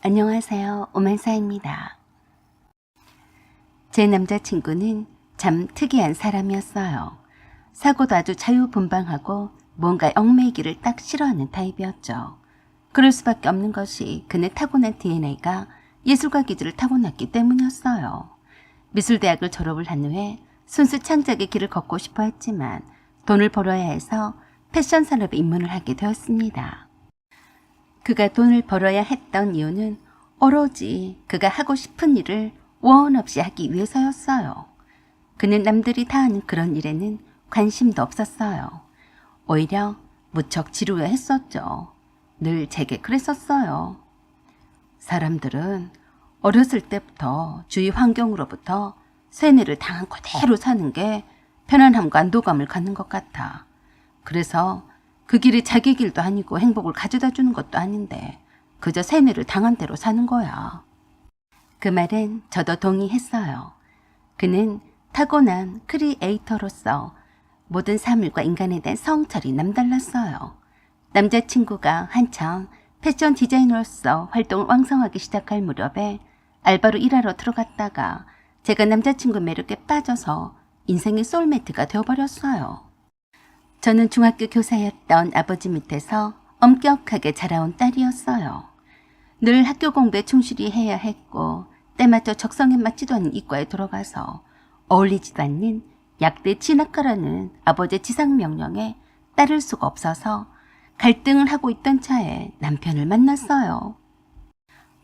안녕하세요. 오만사입니다. 제 남자친구는 참 특이한 사람이었어요. 사고도 아주 자유분방하고 뭔가 얽매이기를 딱 싫어하는 타입이었죠. 그럴 수밖에 없는 것이 그는 타고난 DNA가 예술가 기질을 타고났기 때문이었어요. 미술대학을 졸업을 한 후에 순수 창작의 길을 걷고 싶어 했지만 돈을 벌어야 해서 패션 산업에 입문을 하게 되었습니다. 그가 돈을 벌어야 했던 이유는 오로지 그가 하고 싶은 일을 원 없이 하기 위해서였어요. 그는 남들이 다 하는 그런 일에는 관심도 없었어요. 오히려 무척 지루해했었죠. 늘 제게 그랬었어요. 사람들은 어렸을 때부터 주위 환경으로부터 세뇌를 당한 그대로 사는 게 편안함과 안도감을 갖는 것 같아. 그래서 그 길이 자기 길도 아니고 행복을 가져다 주는 것도 아닌데 그저 세뇌를 당한 대로 사는 거야. 그 말엔 저도 동의했어요. 그는 타고난 크리에이터로서 모든 사물과 인간에 대한 성찰이 남달랐어요. 남자친구가 한창 패션 디자이너로서 활동을 왕성하게 시작할 무렵에 알바로 일하러 들어갔다가 제가 남자친구 매력에 빠져서 인생의 소울메이트가 되어버렸어요. 저는 중학교 교사였던 아버지 밑에서 엄격하게 자라온 딸이었어요. 늘 학교 공부에 충실히 해야 했고 때맞춰 적성에 맞지도 않는 이과에 들어가서 어울리지도 않는 약대 진학가라는 아버지의 지상명령에 따를 수가 없어서 갈등을 하고 있던 차에 남편을 만났어요.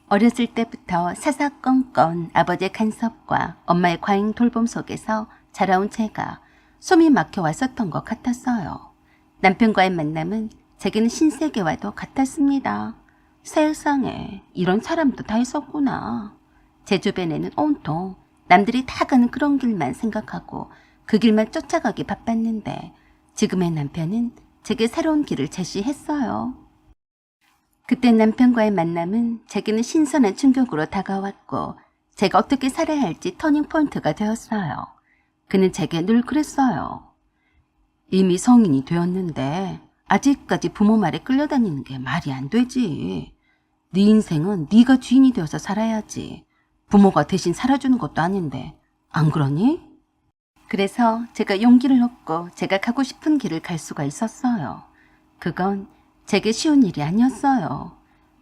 어렸을 때부터 사사건건 아버지의 간섭과 엄마의 과잉 돌봄 속에서 자라온 제가 숨이 막혀 왔었던 것 같았어요. 남편과의 만남은 제게는 신세계와도 같았습니다. 세상에 이런 사람도 다 있었구나. 제 주변에는 온통 남들이 다 가는 그런 길만 생각하고 그 길만 쫓아가기 바빴는데 지금의 남편은 제게 새로운 길을 제시했어요. 그때 남편과의 만남은 제게는 신선한 충격으로 다가왔고 제가 어떻게 살아야 할지 터닝포인트가 되었어요. 그는 제게 늘 그랬어요. 이미 성인이 되었는데 아직까지 부모 말에 끌려다니는 게 말이 안 되지. 네 인생은 네가 주인이 되어서 살아야지. 부모가 대신 살아주는 것도 아닌데 안 그러니? 그래서 제가 용기를 얻고 제가 가고 싶은 길을 갈 수가 있었어요. 그건 제게 쉬운 일이 아니었어요.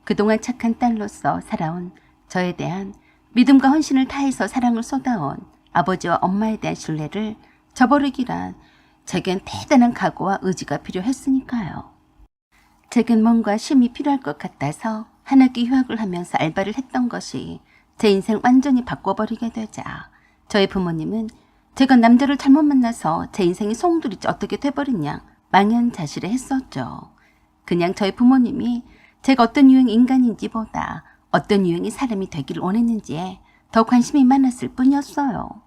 그동안 착한 딸로서 살아온 저에 대한 믿음과 헌신을 다해서 사랑을 쏟아온 아버지와 엄마에 대한 신뢰를 저버리기란 제겐 대단한 각오와 의지가 필요했으니까요. 제겐 뭔가 쉼이 필요할 것 같아서 한 학기 휴학을 하면서 알바를 했던 것이 제 인생 완전히 바꿔버리게 되자 저희 부모님은 제가 남자를 잘못 만나서 제 인생이 송두리째 어떻게 돼버리냐 망연자실해 했었죠. 그냥 저희 부모님이 제가 어떤 유형의 인간인지 보다 어떤 유형의 사람이 되기를 원했는지에 더 관심이 많았을 뿐이었어요.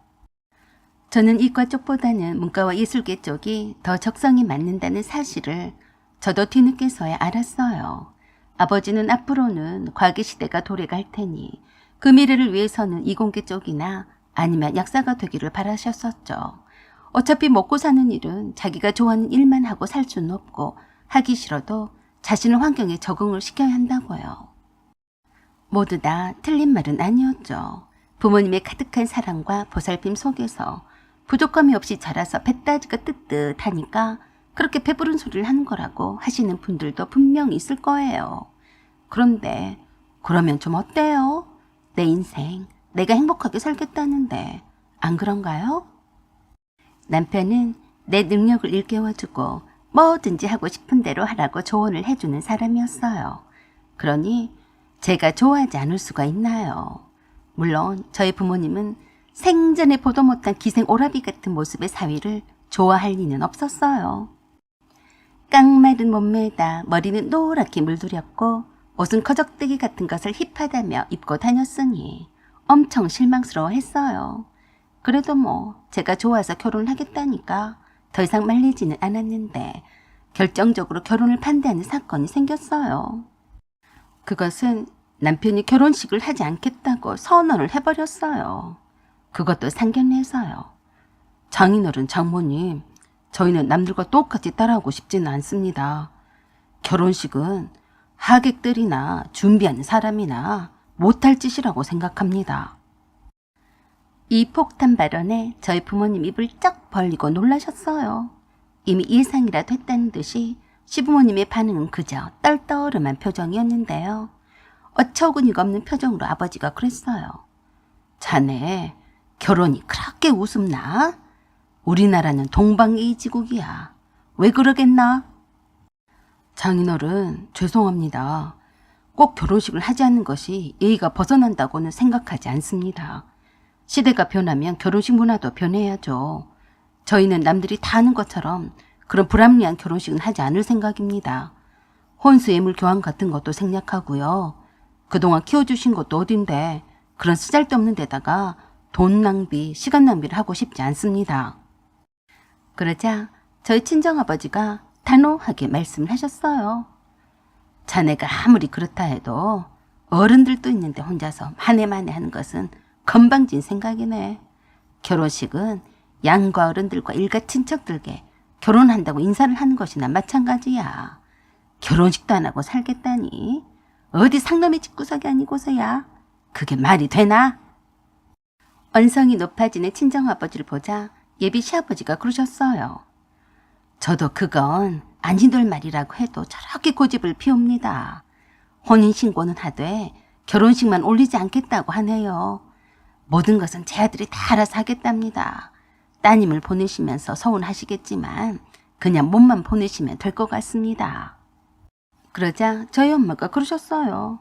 저는 이과 쪽보다는 문과와 예술계 쪽이 더 적성이 맞는다는 사실을 저도 뒤늦게서야 알았어요. 아버지는 앞으로는 과학의 시대가 도래갈 테니 그 미래를 위해서는 이공계 쪽이나 아니면 약사가 되기를 바라셨었죠. 어차피 먹고 사는 일은 자기가 좋아하는 일만 하고 살 수는 없고 하기 싫어도 자신을 환경에 적응을 시켜야 한다고요. 모두 다 틀린 말은 아니었죠. 부모님의 가득한 사랑과 보살핌 속에서 부족함이 없이 자라서 배따지가 뜨뜻하니까 그렇게 배부른 소리를 하는 거라고 하시는 분들도 분명히 있을 거예요. 그런데 그러면 좀 어때요? 내 인생 내가 행복하게 살겠다는데 안 그런가요? 남편은 내 능력을 일깨워주고 뭐든지 하고 싶은 대로 하라고 조언을 해주는 사람이었어요. 그러니 제가 좋아하지 않을 수가 있나요? 물론 저희 부모님은 생전에 보도 못한 기생 오라비 같은 모습의 사위를 좋아할 리는 없었어요. 깡마른 몸매에다 머리는 노랗게 물들였고 옷은 거적대기 같은 것을 힙하다며 입고 다녔으니 엄청 실망스러워했어요. 그래도 제가 좋아서 결혼을 하겠다니까 더 이상 말리지는 않았는데 결정적으로 결혼을 반대하는 사건이 생겼어요. 그것은 남편이 결혼식을 하지 않겠다고 선언을 해버렸어요. 그것도 상견례에서요. 장인어른 장모님, 저희는 남들과 똑같이 따라하고 싶지는 않습니다. 결혼식은 하객들이나 준비하는 사람이나 못할 짓이라고 생각합니다. 이 폭탄 발언에 저희 부모님 입을 쩍 벌리고 놀라셨어요. 이미 예상이라도 했다는 듯이 시부모님의 반응은 그저 떨떠름한 표정이었는데요. 어처구니가 없는 표정으로 아버지가 그랬어요. 자네 결혼이 그렇게 우습나? 우리나라는 동방예의지국이야. 왜 그러겠나? 장인어른 죄송합니다. 꼭 결혼식을 하지 않는 것이 예의가 벗어난다고는 생각하지 않습니다. 시대가 변하면 결혼식 문화도 변해야죠. 저희는 남들이 다 하는 것처럼 그런 불합리한 결혼식은 하지 않을 생각입니다. 혼수 예물 교환 같은 것도 생략하고요. 그동안 키워주신 것도 어딘데 그런 쓰잘데없는 데다가 돈 낭비, 시간 낭비를 하고 싶지 않습니다. 그러자 저희 친정아버지가 단호하게 말씀을 하셨어요. 자네가 아무리 그렇다 해도 어른들도 있는데 혼자서 마네마네 하는 것은 건방진 생각이네. 결혼식은 양가 어른들과 일가 친척들께 결혼한다고 인사를 하는 것이나 마찬가지야. 결혼식도 안 하고 살겠다니. 어디 상놈의 집구석이 아니고서야. 그게 말이 되나? 언성이 높아지는 친정아버지를 보자 예비 시아버지가 그러셨어요. 저도 그건 아니들 말이라고 해도 저렇게 고집을 피웁니다. 혼인신고는 하되 결혼식만 올리지 않겠다고 하네요. 모든 것은 제 아들이 다 알아서 하겠답니다. 따님을 보내시면서 서운하시겠지만 그냥 몸만 보내시면 될 것 같습니다. 그러자 저희 엄마가 그러셨어요.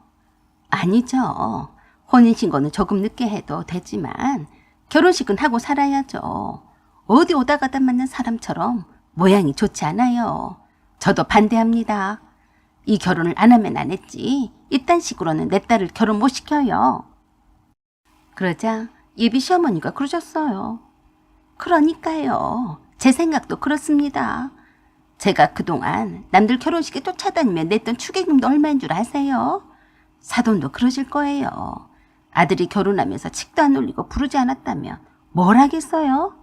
아니죠. 혼인신고는 조금 늦게 해도 되지만 결혼식은 하고 살아야죠. 어디 오다 가다 만난 사람처럼 모양이 좋지 않아요. 저도 반대합니다. 이 결혼을 안 하면 안 했지 이딴 식으로는 내 딸을 결혼 못 시켜요. 그러자 예비 시어머니가 그러셨어요. 그러니까요. 제 생각도 그렇습니다. 제가 그동안 남들 결혼식에 쫓아다니며 냈던 축의금도 얼마인 줄 아세요? 사돈도 그러실 거예요. 아들이 결혼하면서 칙도 안 올리고 부르지 않았다면 뭘 하겠어요?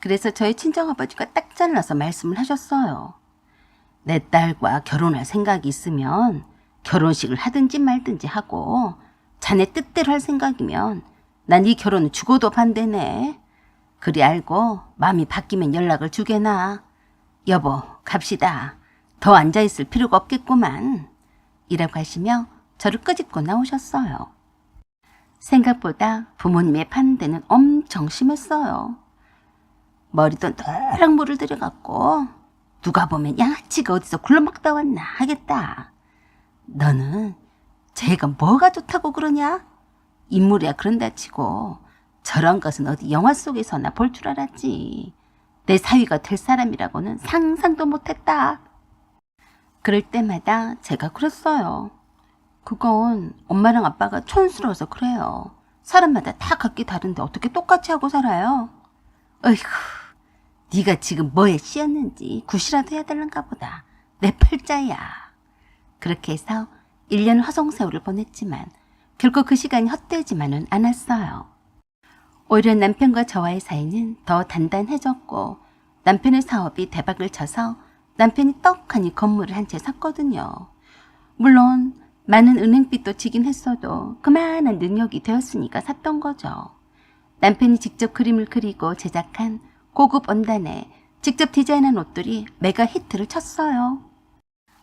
그래서 저희 친정아버지가 딱 잘라서 말씀을 하셨어요. 내 딸과 결혼할 생각이 있으면 결혼식을 하든지 말든지 하고 자네 뜻대로 할 생각이면 난 이 결혼은 죽어도 반대네. 그리 알고 마음이 바뀌면 연락을 주게나. 여보 갑시다. 더 앉아있을 필요가 없겠구만. 이라고 하시며 저를 끄집고 나오셨어요. 생각보다 부모님의 반대는 엄청 심했어요. 머리도 노랑 물을 들여갖고 누가 보면 양아치가 어디서 굴러먹다 왔나 하겠다. 너는 쟤가 뭐가 좋다고 그러냐? 인물이야 그런다 치고 저런 것은 어디 영화 속에서나 볼 줄 알았지. 내 사위가 될 사람이라고는 상상도 못했다. 그럴 때마다 제가 그랬어요. 그건 엄마랑 아빠가 촌스러워서 그래요. 사람마다 다 각기 다른데 어떻게 똑같이 하고 살아요? 어이구, 네가 지금 뭐에 씌었는지 굿이라도 해야 되는가 보다. 내 팔자야. 그렇게 해서 1년 화성세월을 보냈지만 결코 그 시간이 헛되지만은 않았어요. 오히려 남편과 저와의 사이는 더 단단해졌고 남편의 사업이 대박을 쳐서 남편이 떡하니 건물을 한 채 샀거든요. 물론 많은 은행빚도 지긴 했어도 그만한 능력이 되었으니까 샀던 거죠. 남편이 직접 그림을 그리고 제작한 고급 원단에 직접 디자인한 옷들이 메가 히트를 쳤어요.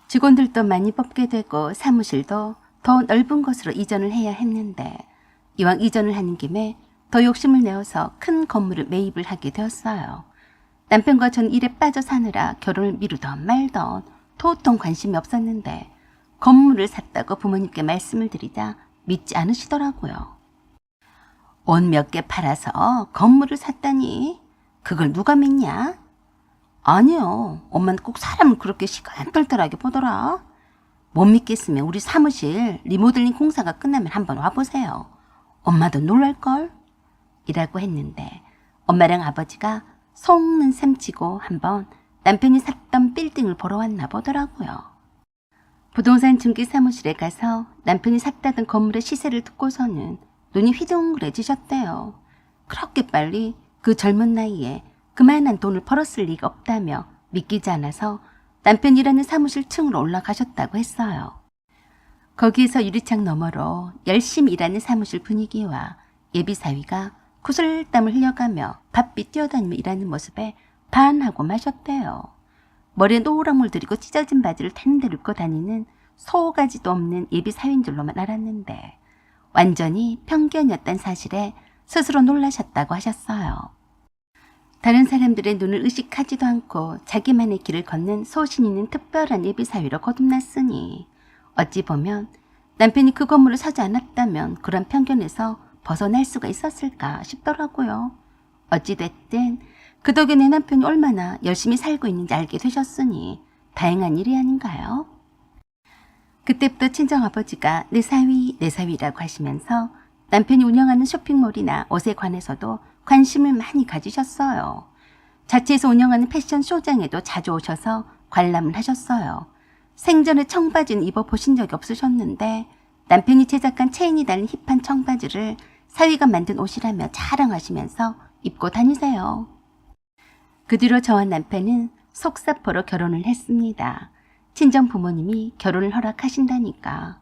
직원들도 많이 뽑게 되고 사무실도 더 넓은 곳으로 이전을 해야 했는데 이왕 이전을 하는 김에 더 욕심을 내어서 큰 건물을 매입을 하게 되었어요. 남편과 전 일에 빠져 사느라 결혼을 미루던 말던 도통 관심이 없었는데 건물을 샀다고 부모님께 말씀을 드리자 믿지 않으시더라고요. 옷 몇 개 팔아서 건물을 샀다니 그걸 누가 믿냐? 아니요. 엄마는 꼭 사람을 그렇게 시끌떨떨하게 보더라. 못 믿겠으면 우리 사무실 리모델링 공사가 끝나면 한번 와보세요. 엄마도 놀랄걸? 이라고 했는데 엄마랑 아버지가 속는 셈치고 한번 남편이 샀던 빌딩을 보러 왔나 보더라고요. 부동산 중개 사무실에 가서 남편이 샀다던 건물의 시세를 듣고서는 눈이 휘둥그레지셨대요. 그렇게 빨리 그 젊은 나이에 그만한 돈을 벌었을 리가 없다며 믿기지 않아서 남편이라는 사무실 층으로 올라가셨다고 했어요. 거기에서 유리창 너머로 열심히 일하는 사무실 분위기와 예비사위가 구슬땀을 흘려가며 바삐 뛰어다니며 일하는 모습에 반하고 마셨대요. 머리에 노란 물 들이고 찢어진 바지를 타는 대로 입고 다니는 소가지도 없는 예비사위인 줄로만 알았는데 완전히 편견이었다는 사실에 스스로 놀라셨다고 하셨어요. 다른 사람들의 눈을 의식하지도 않고 자기만의 길을 걷는 소신 있는 특별한 예비사위로 거듭났으니 어찌 보면 남편이 그 건물을 사지 않았다면 그런 편견에서 벗어날 수가 있었을까 싶더라고요. 어찌됐든 그 덕에 내 남편이 얼마나 열심히 살고 있는지 알게 되셨으니 다행한 일이 아닌가요? 그때부터 친정아버지가 내 사위라고 하시면서 남편이 운영하는 쇼핑몰이나 옷에 관해서도 관심을 많이 가지셨어요. 자체에서 운영하는 패션 쇼장에도 자주 오셔서 관람을 하셨어요. 생전에 청바지는 입어보신 적이 없으셨는데 남편이 제작한 체인이 달린 힙한 청바지를 사위가 만든 옷이라며 자랑하시면서 입고 다니세요. 그 뒤로 저와 남편은 속사포로 결혼을 했습니다. 친정 부모님이 결혼을 허락하신다니까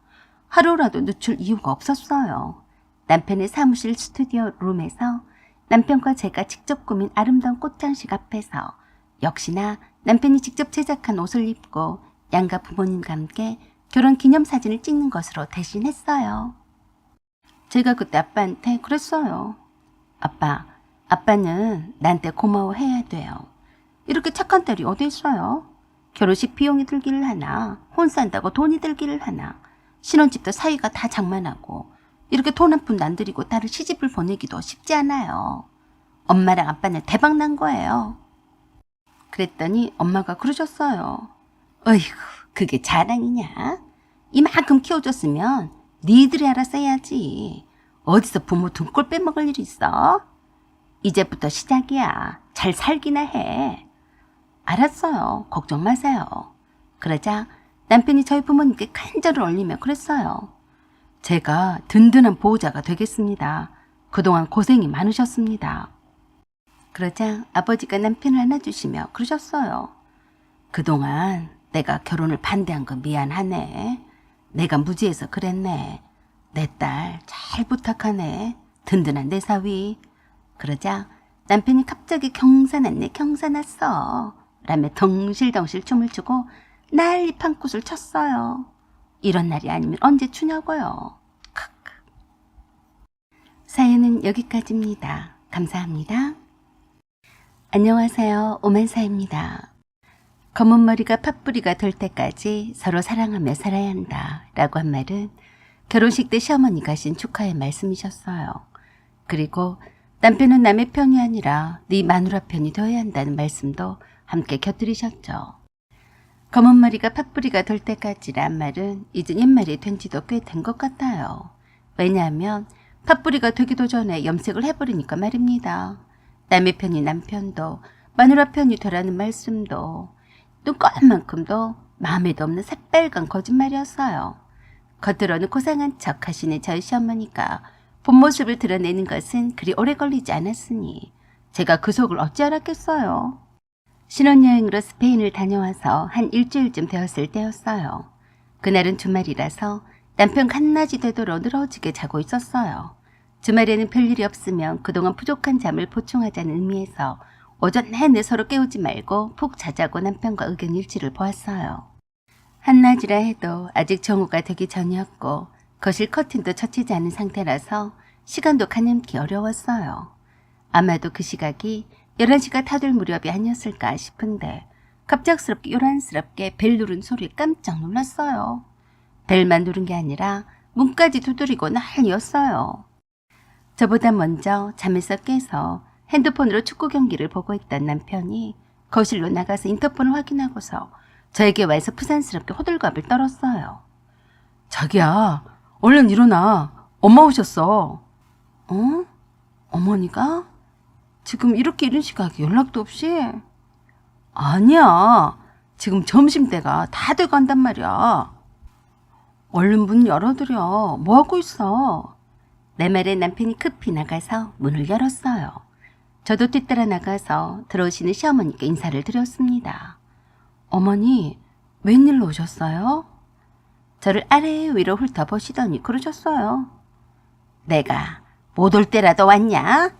하루라도 늦출 이유가 없었어요. 남편의 사무실 스튜디오 룸에서 남편과 제가 직접 꾸민 아름다운 꽃장식 앞에서 역시나 남편이 직접 제작한 옷을 입고 양가 부모님과 함께 결혼 기념사진을 찍는 것으로 대신했어요. 제가 그때 아빠한테 그랬어요. 아빠는 나한테 고마워해야 돼요. 이렇게 착한 딸이 어디 있어요? 결혼식 비용이 들기를 하나, 혼 산다고 돈이 들기를 하나, 신혼집도 사위가 다 장만하고 이렇게 돈 한 푼도 안 들이고 딸을 시집을 보내기도 쉽지 않아요. 엄마랑 아빠는 대박 난 거예요. 그랬더니 엄마가 그러셨어요. 어이구, 그게 자랑이냐? 이만큼 키워줬으면 니들이 알아서 해야지. 어디서 부모 등골 빼먹을 일이 있어? 이제부터 시작이야. 잘 살기나 해. 알았어요. 걱정 마세요. 그러자 남편이 저희 부모님께 간절을 올리며 그랬어요. 제가 든든한 보호자가 되겠습니다. 그동안 고생이 많으셨습니다. 그러자 아버지가 남편을 안아주시며 그러셨어요. 그동안 내가 결혼을 반대한 거 미안하네. 내가 무지해서 그랬네. 내 딸 잘 부탁하네. 든든한 내 사위. 그러자 남편이 갑자기 경사났네 경사났어 라며 덩실덩실 춤을 추고 난리 판굿을 쳤어요. 이런 날이 아니면 언제 추냐고요. 크크. 사연은 여기까지입니다. 감사합니다. 안녕하세요. 오만사입니다. 검은 머리가 팥뿌리가 될 때까지 서로 사랑하며 살아야 한다 라고 한 말은 결혼식 때 시어머니가 하신 축하의 말씀이셨어요. 그리고 남편은 남의 편이 아니라 네 마누라 편이 되어야 한다는 말씀도 함께 곁들이셨죠. 검은 머리가 팥뿌리가 될 때까지란 말은 이젠 옛말이 된 지도 꽤 된 것 같아요. 왜냐하면 팥뿌리가 되기도 전에 염색을 해버리니까 말입니다. 남의 편이 남편도 마누라 편이 되라는 말씀도 눈꺼만큼도 마음에도 없는 새빨간 거짓말이었어요. 겉으로는 고상한 척 하시는 저희 시어머니가 본 모습을 드러내는 것은 그리 오래 걸리지 않았으니 제가 그 속을 어찌 알았겠어요. 신혼여행으로 스페인을 다녀와서 한 일주일쯤 되었을 때였어요. 그날은 주말이라서 남편 한낮이 되도록 늘어지게 자고 있었어요. 주말에는 별일이 없으면 그동안 부족한 잠을 보충하자는 의미에서 오전 내내 서로 깨우지 말고 푹 자자고 남편과 의견 일치를 보았어요. 한낮이라 해도 아직 정오가 되기 전이었고 거실 커튼도 젖히지 않은 상태라서 시간도 가늠기 어려웠어요. 아마도 그 시각이 11시가 다 될 무렵이 아니었을까 싶은데 갑작스럽게 요란스럽게 벨 누른 소리에 깜짝 놀랐어요. 벨만 누른 게 아니라 문까지 두드리고 난리였어요. 저보다 먼저 잠에서 깨서 핸드폰으로 축구 경기를 보고 있던 남편이 거실로 나가서 인터폰을 확인하고서 저에게 와서 부산스럽게 호들갑을 떨었어요. 자기야, 얼른 일어나. 엄마 오셨어. 어? 어머니가? 지금 이렇게 이른 시각에 연락도 없이? 아니야. 지금 점심때가 다 돼간단 말이야. 얼른 문 열어드려. 뭐하고 있어? 내 말에 남편이 급히 나가서 문을 열었어요. 저도 뒤따라 나가서 들어오시는 시어머니께 인사를 드렸습니다. 어머니, 웬일로 오셨어요? 저를 아래 위로 훑어보시더니 그러셨어요. 내가 못 올 때라도 왔냐?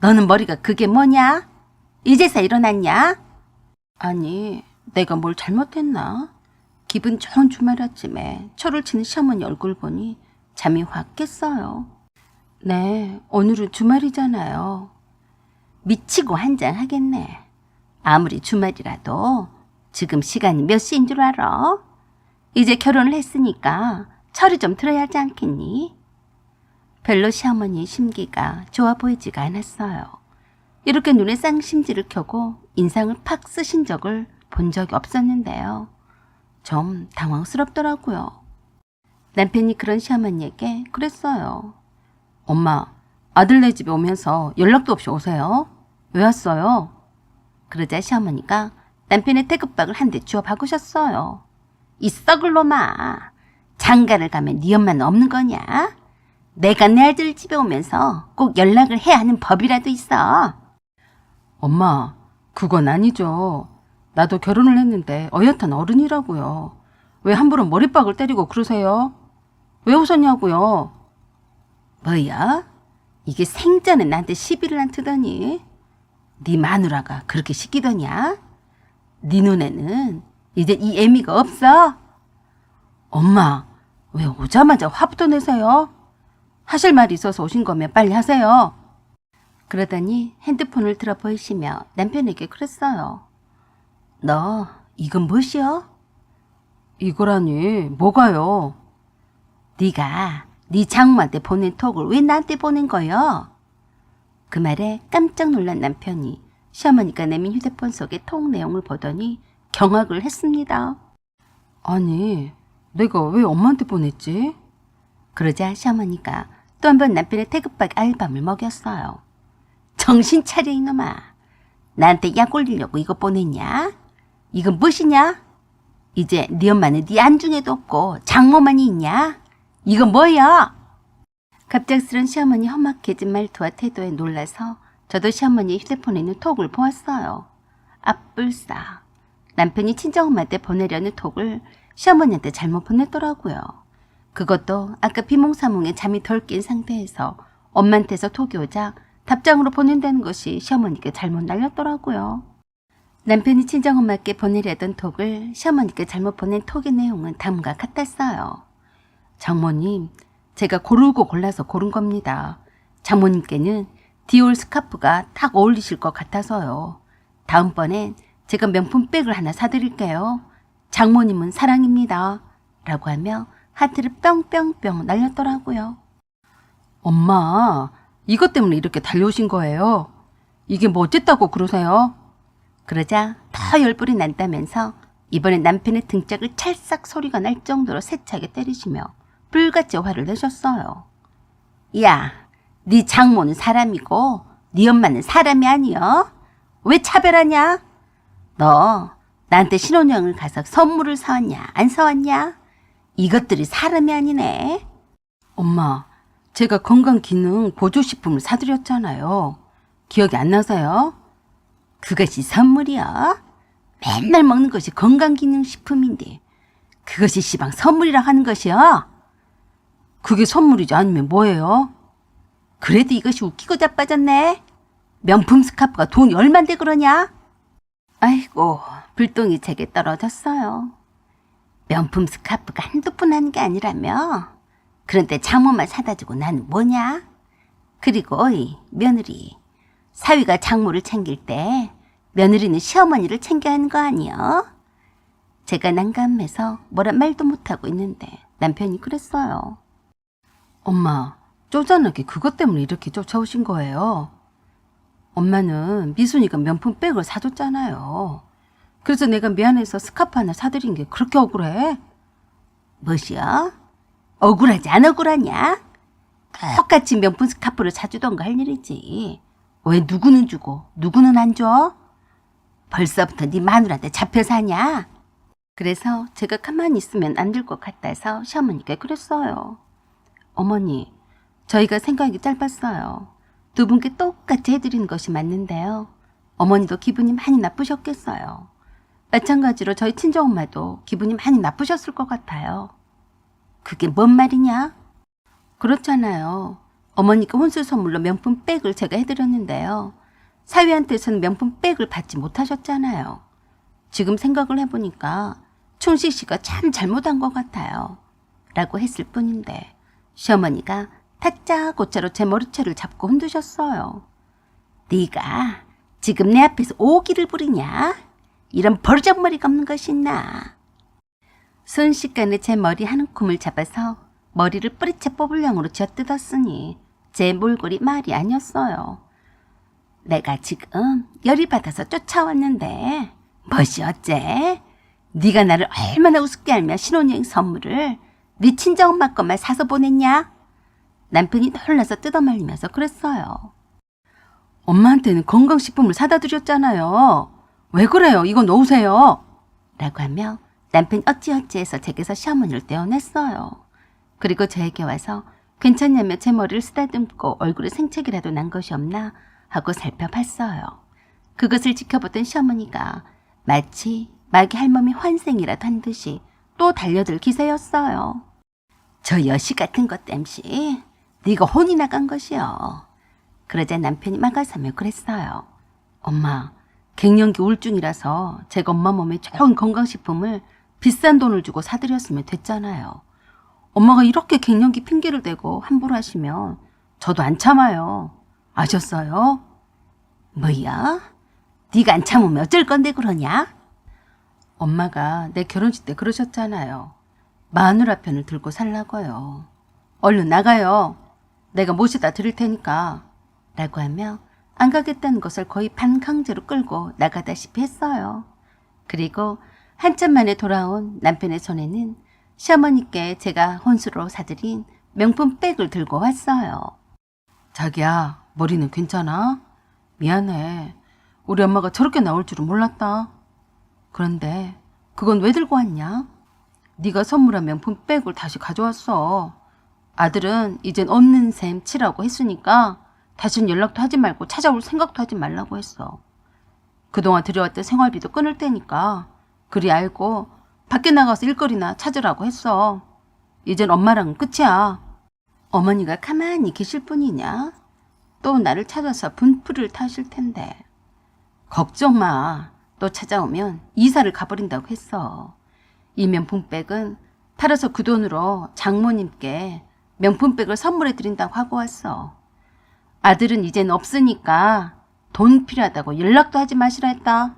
너는 머리가 그게 뭐냐? 이제서 일어났냐? 아니, 내가 뭘 잘못했나? 기분 좋은 주말 아침에 초를 치는 시어머니 얼굴 보니 잠이 확 깼어요. 네, 오늘은 주말이잖아요. 미치고 한장하겠네. 아무리 주말이라도 지금 시간이 몇 시인 줄 알아? 이제 결혼을 했으니까 철이 좀 들어야 하지 않겠니? 별로 시어머니의 심기가 좋아 보이지가 않았어요. 이렇게 눈에 쌍심지를 켜고 인상을 팍 쓰신 적을 본 적이 없었는데요. 좀 당황스럽더라고요. 남편이 그런 시어머니에게 그랬어요. 엄마, 아들네 집에 오면서 연락도 없이 오세요. 왜 왔어요? 그러자 시어머니가 남편의 태극박을 한 대 주워 박으셨어요. 이 썩을 놈아, 장가를 가면 네 엄마는 없는 거냐? 내가 내 아들 집에 오면서 꼭 연락을 해야 하는 법이라도 있어. 엄마, 그건 아니죠. 나도 결혼을 했는데 어엿한 어른이라고요. 왜 함부로 머리박을 때리고 그러세요? 왜 웃었냐고요? 뭐야? 이게 생전에 나한테 시비를 안 트더니? 네 마누라가 그렇게 시키더냐? 네 눈에는 이제 이 애미가 없어? 엄마, 왜 오자마자 화부터 내세요? 하실 말이 있어서 오신 거면 빨리 하세요. 그러더니 핸드폰을 들어 보이시며 남편에게 그랬어요. 너 이건 무엇이여? 이거라니 뭐가요? 네가 네 장모한테 보낸 톡을 왜 나한테 보낸 거요? 그 말에 깜짝 놀란 남편이 시어머니가 내민 휴대폰 속의 톡 내용을 보더니 경악을 했습니다. 아니, 내가 왜 엄마한테 보냈지? 그러자 시어머니가 또 한 번 남편의 태극박 알밤을 먹였어요. 정신 차려 이놈아. 나한테 약 올리려고 이거 보냈냐? 이건 무엇이냐? 이제 네 엄마는 네 안중에도 없고 장모만이 있냐? 이건 뭐야? 갑작스런 시어머니 험악해진 말투와 태도에 놀라서 저도 시어머니의 휴대폰에 있는 톡을 보았어요. 앞불싸. 남편이 친정엄마한테 보내려는 톡을 시어머니한테 잘못 보냈더라고요. 그것도 아까 비몽사몽에 잠이 덜 깬 상태에서 엄마한테서 톡이 오자 답장으로 보낸다는 것이 시어머니께 잘못 날렸더라고요. 남편이 친정엄마께 보내려던 톡을 시어머니께 잘못 보낸 톡의 내용은 다음과 같았어요. 장모님, 제가 고르고 골라서 고른 겁니다. 장모님께는 디올 스카프가 딱 어울리실 것 같아서요. 다음번엔 제가 명품 백을 하나 사드릴게요. 장모님은 사랑입니다. 라고 하며 하트를 뿅뿅뿅 날렸더라고요. 엄마, 이것 때문에 이렇게 달려오신 거예요? 이게 뭐 어쨌다고 그러세요? 그러자 더 열불이 난다면서 이번엔 남편의 등짝을 찰싹 소리가 날 정도로 세차게 때리시며 불같이 화를 내셨어요. 야, 네 장모는 사람이고 네 엄마는 사람이 아니여? 왜 차별하냐? 너 나한테 신혼여행을 가서 선물을 사왔냐 안 사왔냐? 이것들이 사람이 아니네. 엄마, 제가 건강기능 보조식품을 사드렸잖아요. 기억이 안 나세요? 그것이 선물이야? 맨날 먹는 것이 건강기능식품인데 그것이 시방 선물이라 하는 것이야? 그게 선물이지 아니면 뭐예요? 그래도 이것이 웃기고 자빠졌네. 명품 스카프가 돈이 얼만데 그러냐? 아이고, 불똥이 제게 떨어졌어요. 명품 스카프가 한두 푼 하는 게 아니라며? 그런데 장모만 사다 주고 나는 뭐냐? 그리고 어이, 며느리. 사위가 장모를 챙길 때 며느리는 시어머니를 챙겨야 하는 거 아니여? 제가 난감해서 뭐라 말도 못하고 있는데 남편이 그랬어요. 엄마, 쪼잔하게 그것 때문에 이렇게 쫓아오신 거예요. 엄마는 미순이가 명품 백을 사줬잖아요. 그래서 내가 미안해서 스카프 하나 사드린 게 그렇게 억울해? 뭐시여? 억울하지 안 억울하냐? 똑같이 명품 스카프를 사주던가 할 일이지. 왜 누구는 주고 누구는 안 줘? 벌써부터 네 마누라한테 잡혀 사냐? 그래서 제가 가만히 있으면 안 될 것 같아서 시어머니께 그랬어요. 어머니, 저희가 생각이 짧았어요. 두 분께 똑같이 해드리는 것이 맞는데요. 어머니도 기분이 많이 나쁘셨겠어요. 마찬가지로 저희 친정엄마도 기분이 많이 나쁘셨을 것 같아요. 그게 뭔 말이냐? 그렇잖아요. 어머니께 혼수 선물로 명품 백을 제가 해드렸는데요. 사위한테서는 명품 백을 받지 못하셨잖아요. 지금 생각을 해보니까 춘식 씨가 참 잘못한 것 같아요. 라고 했을 뿐인데 시어머니가 다짜고짜로 제 머리채를 잡고 흔드셨어요. 네가 지금 내 앞에서 오기를 부리냐? 이런 버르장머리가 없는 것이 있나? 순식간에 제 머리 한 움큼을 잡아서 머리를 뿌리채 뽑으령으로 쥐어뜯었으니 제 몰골이 말이 아니었어요. 내가 지금 열이 받아서 쫓아왔는데 뭐시 어째? 네가 나를 얼마나 우습게 알며 신혼여행 선물을 네 친정엄마 것만 사서 보냈냐? 남편이 놀라서 뜯어말리면서 그랬어요. 엄마한테는 건강식품을 사다 드렸잖아요. 왜 그래요? 이거 놓으세요. 라고 하며 남편이 어찌어찌해서 제게서 시어머니를 떼어냈어요. 그리고 저에게 와서 괜찮냐며 제 머리를 쓰다듬고 얼굴에 생책이라도 난 것이 없나 하고 살펴봤어요. 그것을 지켜보던 시어머니가 마치 마귀 할멈이 환생이라도 한 듯이 또 달려들 기세였어요. 저 여시 같은 것 땜시 네가 혼이 나간 것이요. 그러자 남편이 막아서며 그랬어요. 엄마, 갱년기 우울증이라서 제가 엄마 몸에 좋은 건강식품을 비싼 돈을 주고 사드렸으면 됐잖아요. 엄마가 이렇게 갱년기 핑계를 대고 함부로 하시면 저도 안 참아요. 아셨어요? 뭐야? 네가 안 참으면 어쩔 건데 그러냐? 엄마가 내 결혼식 때 그러셨잖아요. 마누라 편을 들고 살라고요. 얼른 나가요. 내가 모시다 드릴 테니까. 라고 하며 안 가겠다는 것을 거의 반강제로 끌고 나가다시피 했어요. 그리고 한참 만에 돌아온 남편의 손에는 시어머니께 제가 혼수로 사드린 명품 백을 들고 왔어요. 자기야, 머리는 괜찮아? 미안해. 우리 엄마가 저렇게 나올 줄은 몰랐다. 그런데 그건 왜 들고 왔냐? 네가 선물한 명품 백을 다시 가져왔어. 아들은 이젠 없는 셈 치라고 했으니까 다신 연락도 하지 말고 찾아올 생각도 하지 말라고 했어. 그동안 들여왔던 생활비도 끊을 테니까 그리 알고 밖에 나가서 일거리나 찾으라고 했어. 이젠 엄마랑은 끝이야. 어머니가 가만히 계실 뿐이냐? 또 나를 찾아서 분풀이를 타실 텐데. 걱정 마. 또 찾아오면 이사를 가버린다고 했어. 이 명품백은 팔아서 그 돈으로 장모님께 명품백을 선물해 드린다고 하고 왔어. 아들은 이젠 없으니까 돈 필요하다고 연락도 하지 마시라 했다.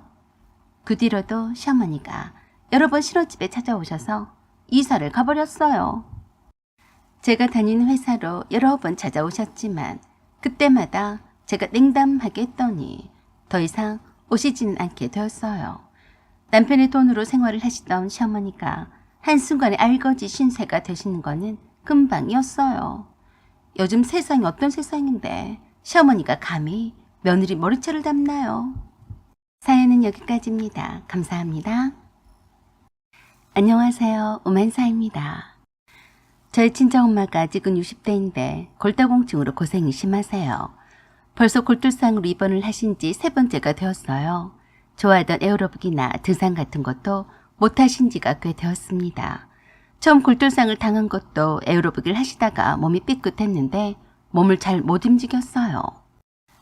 그 뒤로도 시어머니가 여러 번 신혼집에 찾아오셔서 이사를 가버렸어요. 제가 다니는 회사로 여러 번 찾아오셨지만 그때마다 제가 냉담하게 했더니 더 이상 오시지는 않게 되었어요. 남편의 돈으로 생활을 하시던 시어머니가 한순간에 알거지 신세가 되시는 거는 금방이었어요. 요즘 세상이 어떤 세상인데 시어머니가 감히 며느리 머리채를 담나요? 사연은 여기까지입니다. 감사합니다. 안녕하세요. 오만사입니다. 저희 친정엄마가 아직은 60대인데 골다공증으로 고생이 심하세요. 벌써 골둘상으로 입원을 하신 지 3번째가 되었어요. 좋아하던 에어로빅이나 등산 같은 것도 못하신 지가 꽤 되었습니다. 처음 골둘상을 당한 것도 에어로빅을 하시다가 몸이 삐끗했는데 몸을 잘 못 움직였어요.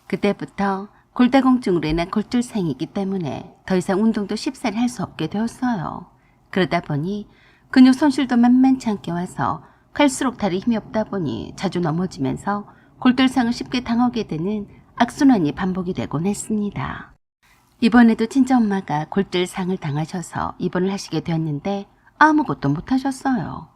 그때부터 골다공증으로 인한 골둘상이기 때문에 더 이상 운동도 쉽사리 할 수 없게 되었어요. 그러다 보니 근육 손실도 만만치 않게 와서 갈수록 다리 힘이 없다 보니 자주 넘어지면서 골둘상을 쉽게 당하게 되는 악순환이 반복이 되곤 했습니다. 이번에도 친정엄마가 골둘상을 당하셔서 입원을 하시게 되었는데 아무것도 못하셨어요.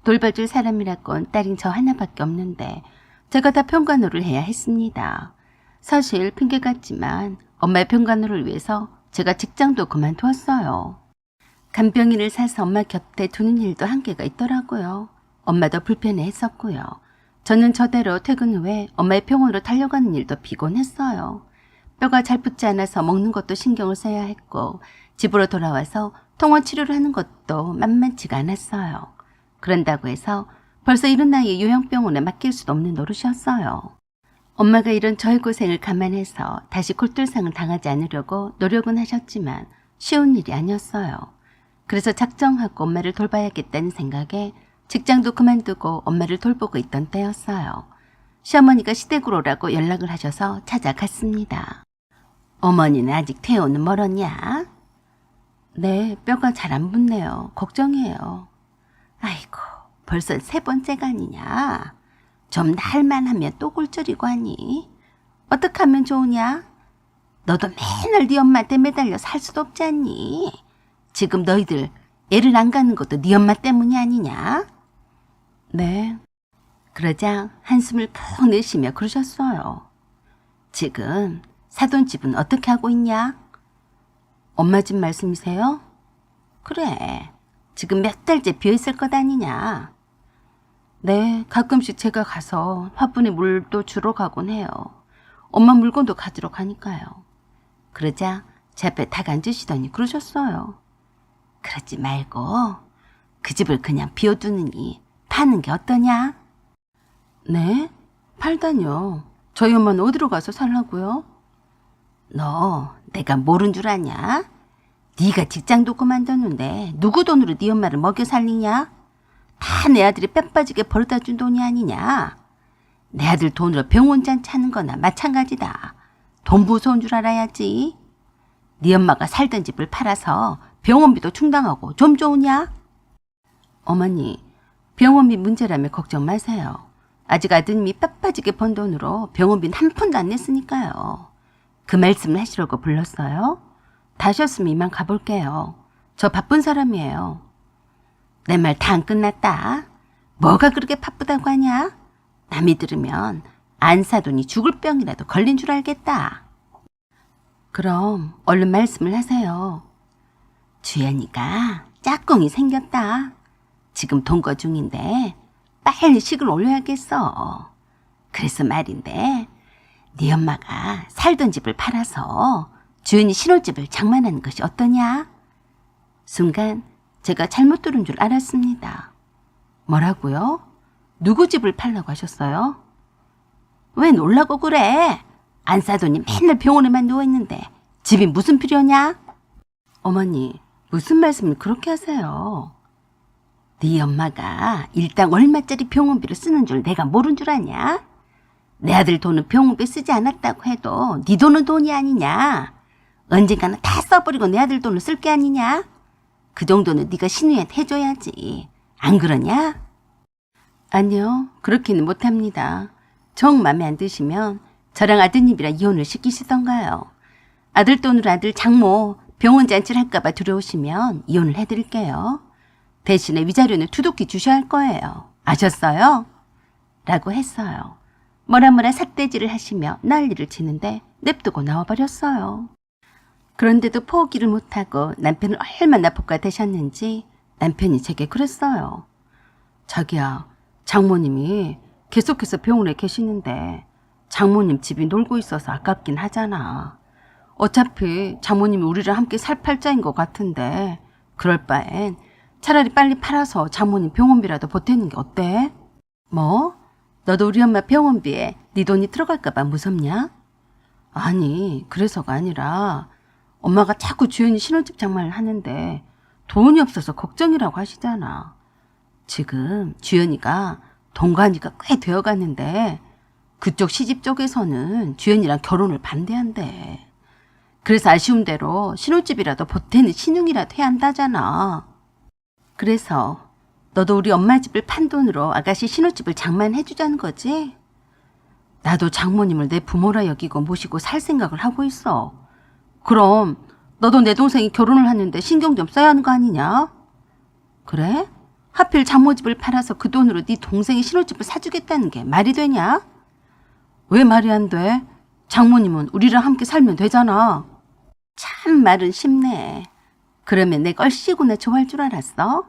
돌봐줄 사람이라곤 딸인 저 하나밖에 없는데 제가 다 평간호를 해야 했습니다. 사실 핑계 같지만 엄마의 평간호를 위해서 제가 직장도 그만두었어요. 간병인을 사서 엄마 곁에 두는 일도 한계가 있더라고요. 엄마도 불편해했었고요. 저는 저대로 퇴근 후에 엄마의 병원으로 달려가는 일도 피곤했어요. 뼈가 잘 붙지 않아서 먹는 것도 신경을 써야 했고 집으로 돌아와서 통원 치료를 하는 것도 만만치가 않았어요. 그런다고 해서 벌써 이른 나이에 요양병원에 맡길 수도 없는 노릇이었어요. 엄마가 이런 저의 고생을 감안해서 다시 골둘상을 당하지 않으려고 노력은 하셨지만 쉬운 일이 아니었어요. 그래서 작정하고 엄마를 돌봐야겠다는 생각에 직장도 그만두고 엄마를 돌보고 있던 때였어요. 시어머니가 시댁으로 오라고 연락을 하셔서 찾아갔습니다. 어머니는 아직 퇴원은 멀었냐? 네, 뼈가 잘 안 붙네요. 걱정이에요. 아이고, 벌써 3번째가 아니냐? 좀 날만 하면 또 굴절이고 하니? 어떻게 하면 좋으냐? 너도 맨날 네 엄마한테 매달려 살 수도 없지 않니? 지금 너희들 애를 안 가는 것도 네 엄마 때문이 아니냐? 네. 그러자 한숨을 푹 내쉬며 그러셨어요. 지금 사돈집은 어떻게 하고 있냐? 엄마 집 말씀이세요? 그래. 지금 몇 달째 비어있을 것 아니냐? 네, 가끔씩 제가 가서 화분에 물도 주러 가곤 해요. 엄마 물건도 가지러 가니까요. 그러자 제 앞에 딱 앉으시더니 그러셨어요. 그러지 말고 그 집을 그냥 비워두느니 파는 게 어떠냐? 네? 팔다뇨. 저희 엄마는 어디로 가서 살라고요? 너 내가 모른 줄 아냐? 네가 직장도 그만뒀는데 누구 돈으로 네 엄마를 먹여 살리냐? 다 내 아들이 뼈 빠지게 벌어다 준 돈이 아니냐? 내 아들 돈으로 병원 잔치 하는 거나 마찬가지다. 돈 무서운 줄 알아야지. 네 엄마가 살던 집을 팔아서 병원비도 충당하고 좀 좋으냐? 어머니, 병원비 문제라며 걱정 마세요. 아직 아드님이 뼈 빠지게 번 돈으로 병원비는 한 푼도 안 냈으니까요. 그 말씀을 하시려고 불렀어요? 다셨으면 이만 가볼게요. 저 바쁜 사람이에요. 내 말 다 안 끝났다. 뭐가 그렇게 바쁘다고 하냐? 남이 들으면 안 사돈이 죽을 병이라도 걸린 줄 알겠다. 그럼 얼른 말씀을 하세요. 주연이가 짝꿍이 생겼다. 지금 동거 중인데 빨리 식을 올려야겠어. 그래서 말인데 네 엄마가 살던 집을 팔아서 주연이 신혼집을 장만하는 것이 어떠냐? 순간 제가 잘못 들은 줄 알았습니다. 뭐라고요? 누구 집을 팔라고 하셨어요? 왜 놀라고 그래? 안 사돈이 맨날 병원에만 누워있는데 집이 무슨 필요냐? 어머니, 무슨 말씀을 그렇게 하세요? 네 엄마가 일당 얼마짜리 병원비를 쓰는 줄 내가 모른 줄 아냐? 내 아들 돈은 병원비 쓰지 않았다고 해도 네 돈은 돈이 아니냐? 언젠가는 다 써버리고 내 아들 돈을 쓸 게 아니냐? 그 정도는 네가 신우한테 해줘야지. 안 그러냐? 아니요, 그렇게는 못합니다. 정 마음에 안 드시면 저랑 아드님이랑 이혼을 시키시던가요. 아들 돈으로 아들 장모 병원 잔치를 할까봐 두려우시면 이혼을 해드릴게요. 대신에 위자료는 두둑히 주셔야 할 거예요. 아셨어요? 라고 했어요. 뭐라 삿대질을 하시며 난리를 치는데 냅두고 나와버렸어요. 그런데도 포기를 못하고 남편을 얼마나 복가되셨는지 남편이 제게 그랬어요. 자기야, 장모님이 계속해서 병원에 계시는데 장모님 집이 놀고 있어서 아깝긴 하잖아. 어차피 장모님이 우리랑 함께 살 팔자인 것 같은데 그럴 바엔 차라리 빨리 팔아서 장모님 병원비라도 보태는 게 어때? 뭐? 너도 우리 엄마 병원비에 네 돈이 들어갈까 봐 무섭냐? 아니, 그래서가 아니라 엄마가 자꾸 주연이 신혼집 장만을 하는데 돈이 없어서 걱정이라고 하시잖아. 지금 주연이가 동거한지가 꽤 되어가는데 그쪽 시집 쪽에서는 주연이랑 결혼을 반대한대. 그래서 아쉬운 대로 신혼집이라도 보태는 신용이라도 해야 한다잖아. 그래서 너도 우리 엄마 집을 판 돈으로 아가씨 신혼집을 장만해주자는 거지? 나도 장모님을 내 부모라 여기고 모시고 살 생각을 하고 있어. 그럼 너도 내 동생이 결혼을 하는데 신경 좀 써야 하는 거 아니냐? 그래? 하필 장모 집을 팔아서 그 돈으로 네 동생이 신혼집을 사주겠다는 게 말이 되냐? 왜 말이 안 돼? 장모님은 우리랑 함께 살면 되잖아. 참 말은 쉽네. 그러면 내가 얼씨구나 좋아할 줄 알았어?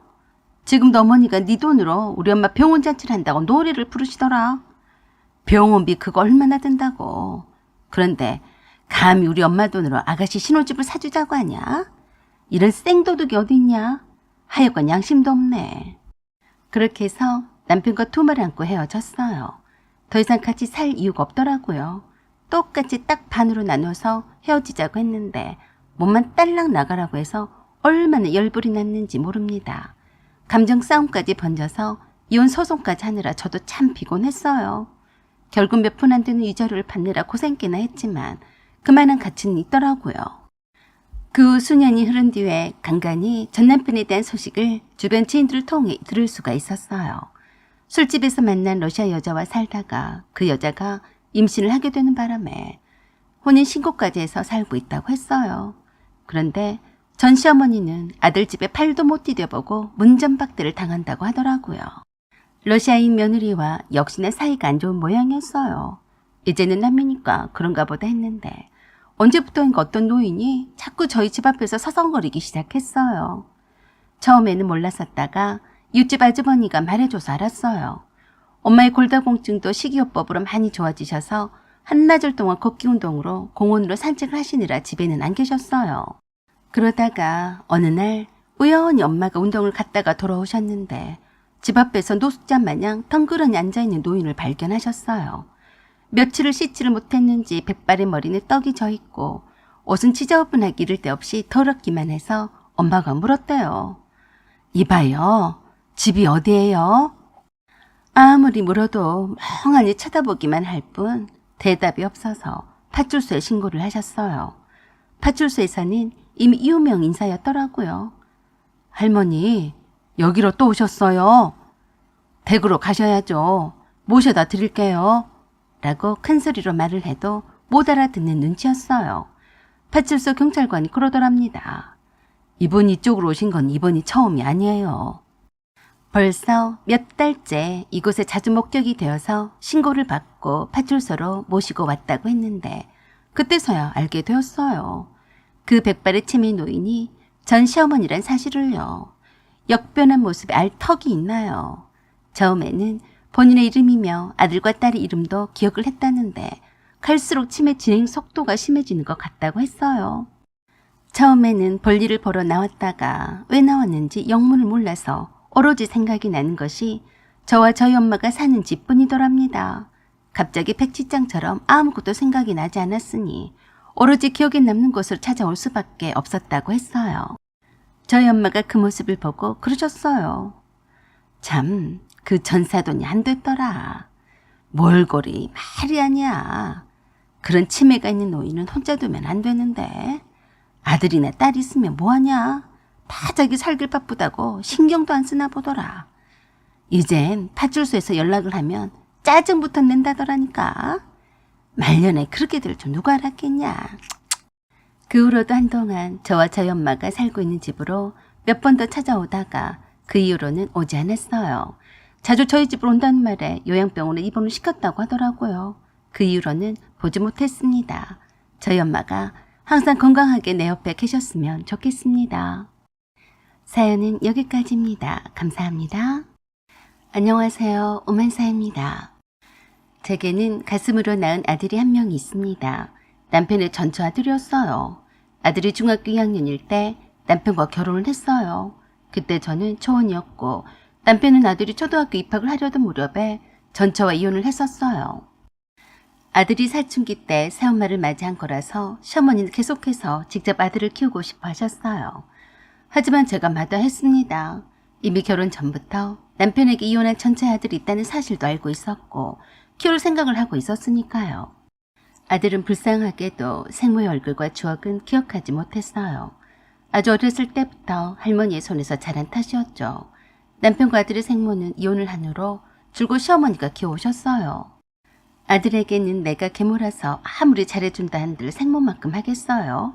지금도 어머니가 네 돈으로 우리 엄마 병원 잔치를 한다고 노래를 부르시더라. 병원비 그거 얼마나 든다고. 그런데 감히 우리 엄마 돈으로 아가씨 신혼집을 사주자고 하냐? 이런 생도둑이 어디 있냐? 하여간 양심도 없네. 그렇게 해서 남편과 투말 안고 헤어졌어요. 더 이상 같이 살 이유가 없더라고요. 똑같이 딱 반으로 나눠서 헤어지자고 했는데 몸만 딸랑 나가라고 해서 얼마나 열불이 났는지 모릅니다. 감정 싸움까지 번져서 이혼 소송까지 하느라 저도 참 피곤했어요. 결국 몇 푼 안 되는 위자료를 받느라 고생께나 했지만 그만한 가치는 있더라고요. 그 후 수년이 흐른 뒤에 간간히 전 남편에 대한 소식을 주변 지인들을 통해 들을 수가 있었어요. 술집에서 만난 러시아 여자와 살다가 그 여자가 임신을 하게 되는 바람에 혼인신고까지 해서 살고 있다고 했어요. 그런데 전 시어머니는 아들 집에 팔도 못 디뎌보고 문전박대를 당한다고 하더라고요. 러시아인 며느리와 역시나 사이가 안 좋은 모양이었어요. 이제는 남이니까 그런가 보다 했는데 언제부터인가 어떤 노인이 자꾸 저희 집 앞에서 서성거리기 시작했어요. 처음에는 몰랐었다가 이웃집 아주머니가 말해줘서 알았어요. 엄마의 골다공증도 식이요법으로 많이 좋아지셔서 한나절 동안 걷기 운동으로 공원으로 산책을 하시느라 집에는 안 계셨어요. 그러다가 어느 날 우연히 엄마가 운동을 갔다가 돌아오셨는데 집 앞에서 노숙자 마냥 덩그러니 앉아있는 노인을 발견하셨어요. 며칠을 씻지를 못했는지 백발의 머리는 떡이 져있고 옷은 지저분하기 이를 데 없이 더럽기만 해서 엄마가 물었대요. 이봐요. 집이 어디예요? 아무리 물어도 멍하니 쳐다보기만 할 뿐 대답이 없어서 파출소에 신고를 하셨어요. 파출소에서는 이미 유명 인사였더라고요. 할머니, 여기로 또 오셨어요. 댁으로 가셔야죠. 모셔다 드릴게요. 라고 큰 소리로 말을 해도 못 알아듣는 눈치였어요. 파출소 경찰관이 그러더랍니다. 이분 이쪽으로 오신 건 이번이 처음이 아니에요. 벌써 몇 달째 이곳에 자주 목격이 되어서 신고를 받고 파출소로 모시고 왔다고 했는데 그때서야 알게 되었어요. 그 백발의 치매 노인이 전 시어머니란 사실을요. 역변한 모습에 알 턱이 있나요. 처음에는 본인의 이름이며 아들과 딸의 이름도 기억을 했다는데 갈수록 치매 진행 속도가 심해지는 것 같다고 했어요. 처음에는 볼일을 보러 나왔다가 왜 나왔는지 영문을 몰라서 오로지 생각이 나는 것이 저와 저희 엄마가 사는 집뿐이더랍니다. 갑자기 백지장처럼 아무것도 생각이 나지 않았으니 오로지 기억에 남는 곳을 찾아올 수밖에 없었다고 했어요. 저희 엄마가 그 모습을 보고 그러셨어요. 참, 그 전사돈이 안 됐더라. 몰골이 말이 아니야. 그런 치매가 있는 노인은 혼자 두면 안 되는데 아들이나 딸이 있으면 뭐하냐. 다 자기 살길 바쁘다고 신경도 안 쓰나 보더라. 이젠 파출소에서 연락을 하면 짜증부터 낸다더라니까. 말년에 그렇게 될 줄 누가 알았겠냐. 그 후로도 한동안 저와 저희 엄마가 살고 있는 집으로 몇 번 더 찾아오다가 그 이후로는 오지 않았어요. 자주 저희 집으로 온다는 말에 요양병원에 입원을 시켰다고 하더라고요. 그 이후로는 보지 못했습니다. 저희 엄마가 항상 건강하게 내 옆에 계셨으면 좋겠습니다. 사연은 여기까지입니다. 감사합니다. 안녕하세요. 오만사입니다. 제게는 가슴으로 낳은 아들이 한 명 있습니다. 남편의 전처 아들이었어요. 아들이 중학교 2학년일 때 남편과 결혼을 했어요. 그때 저는 초혼이었고 남편은 아들이 초등학교 입학을 하려던 무렵에 전처와 이혼을 했었어요. 아들이 사춘기 때 새엄마를 맞이한 거라서 시어머니는 계속해서 직접 아들을 키우고 싶어 하셨어요. 하지만 제가 마다했습니다. 이미 결혼 전부터 남편에게 이혼한 전체 아들이 있다는 사실도 알고 있었고 키울 생각을 하고 있었으니까요. 아들은 불쌍하게도 생모의 얼굴과 추억은 기억하지 못했어요. 아주 어렸을 때부터 할머니의 손에서 자란 탓이었죠. 남편과 아들의 생모는 이혼을 한 후로 줄곧 시어머니가 키워오셨어요. 아들에게는 내가 계모라서 아무리 잘해준다 한들 생모만큼 하겠어요.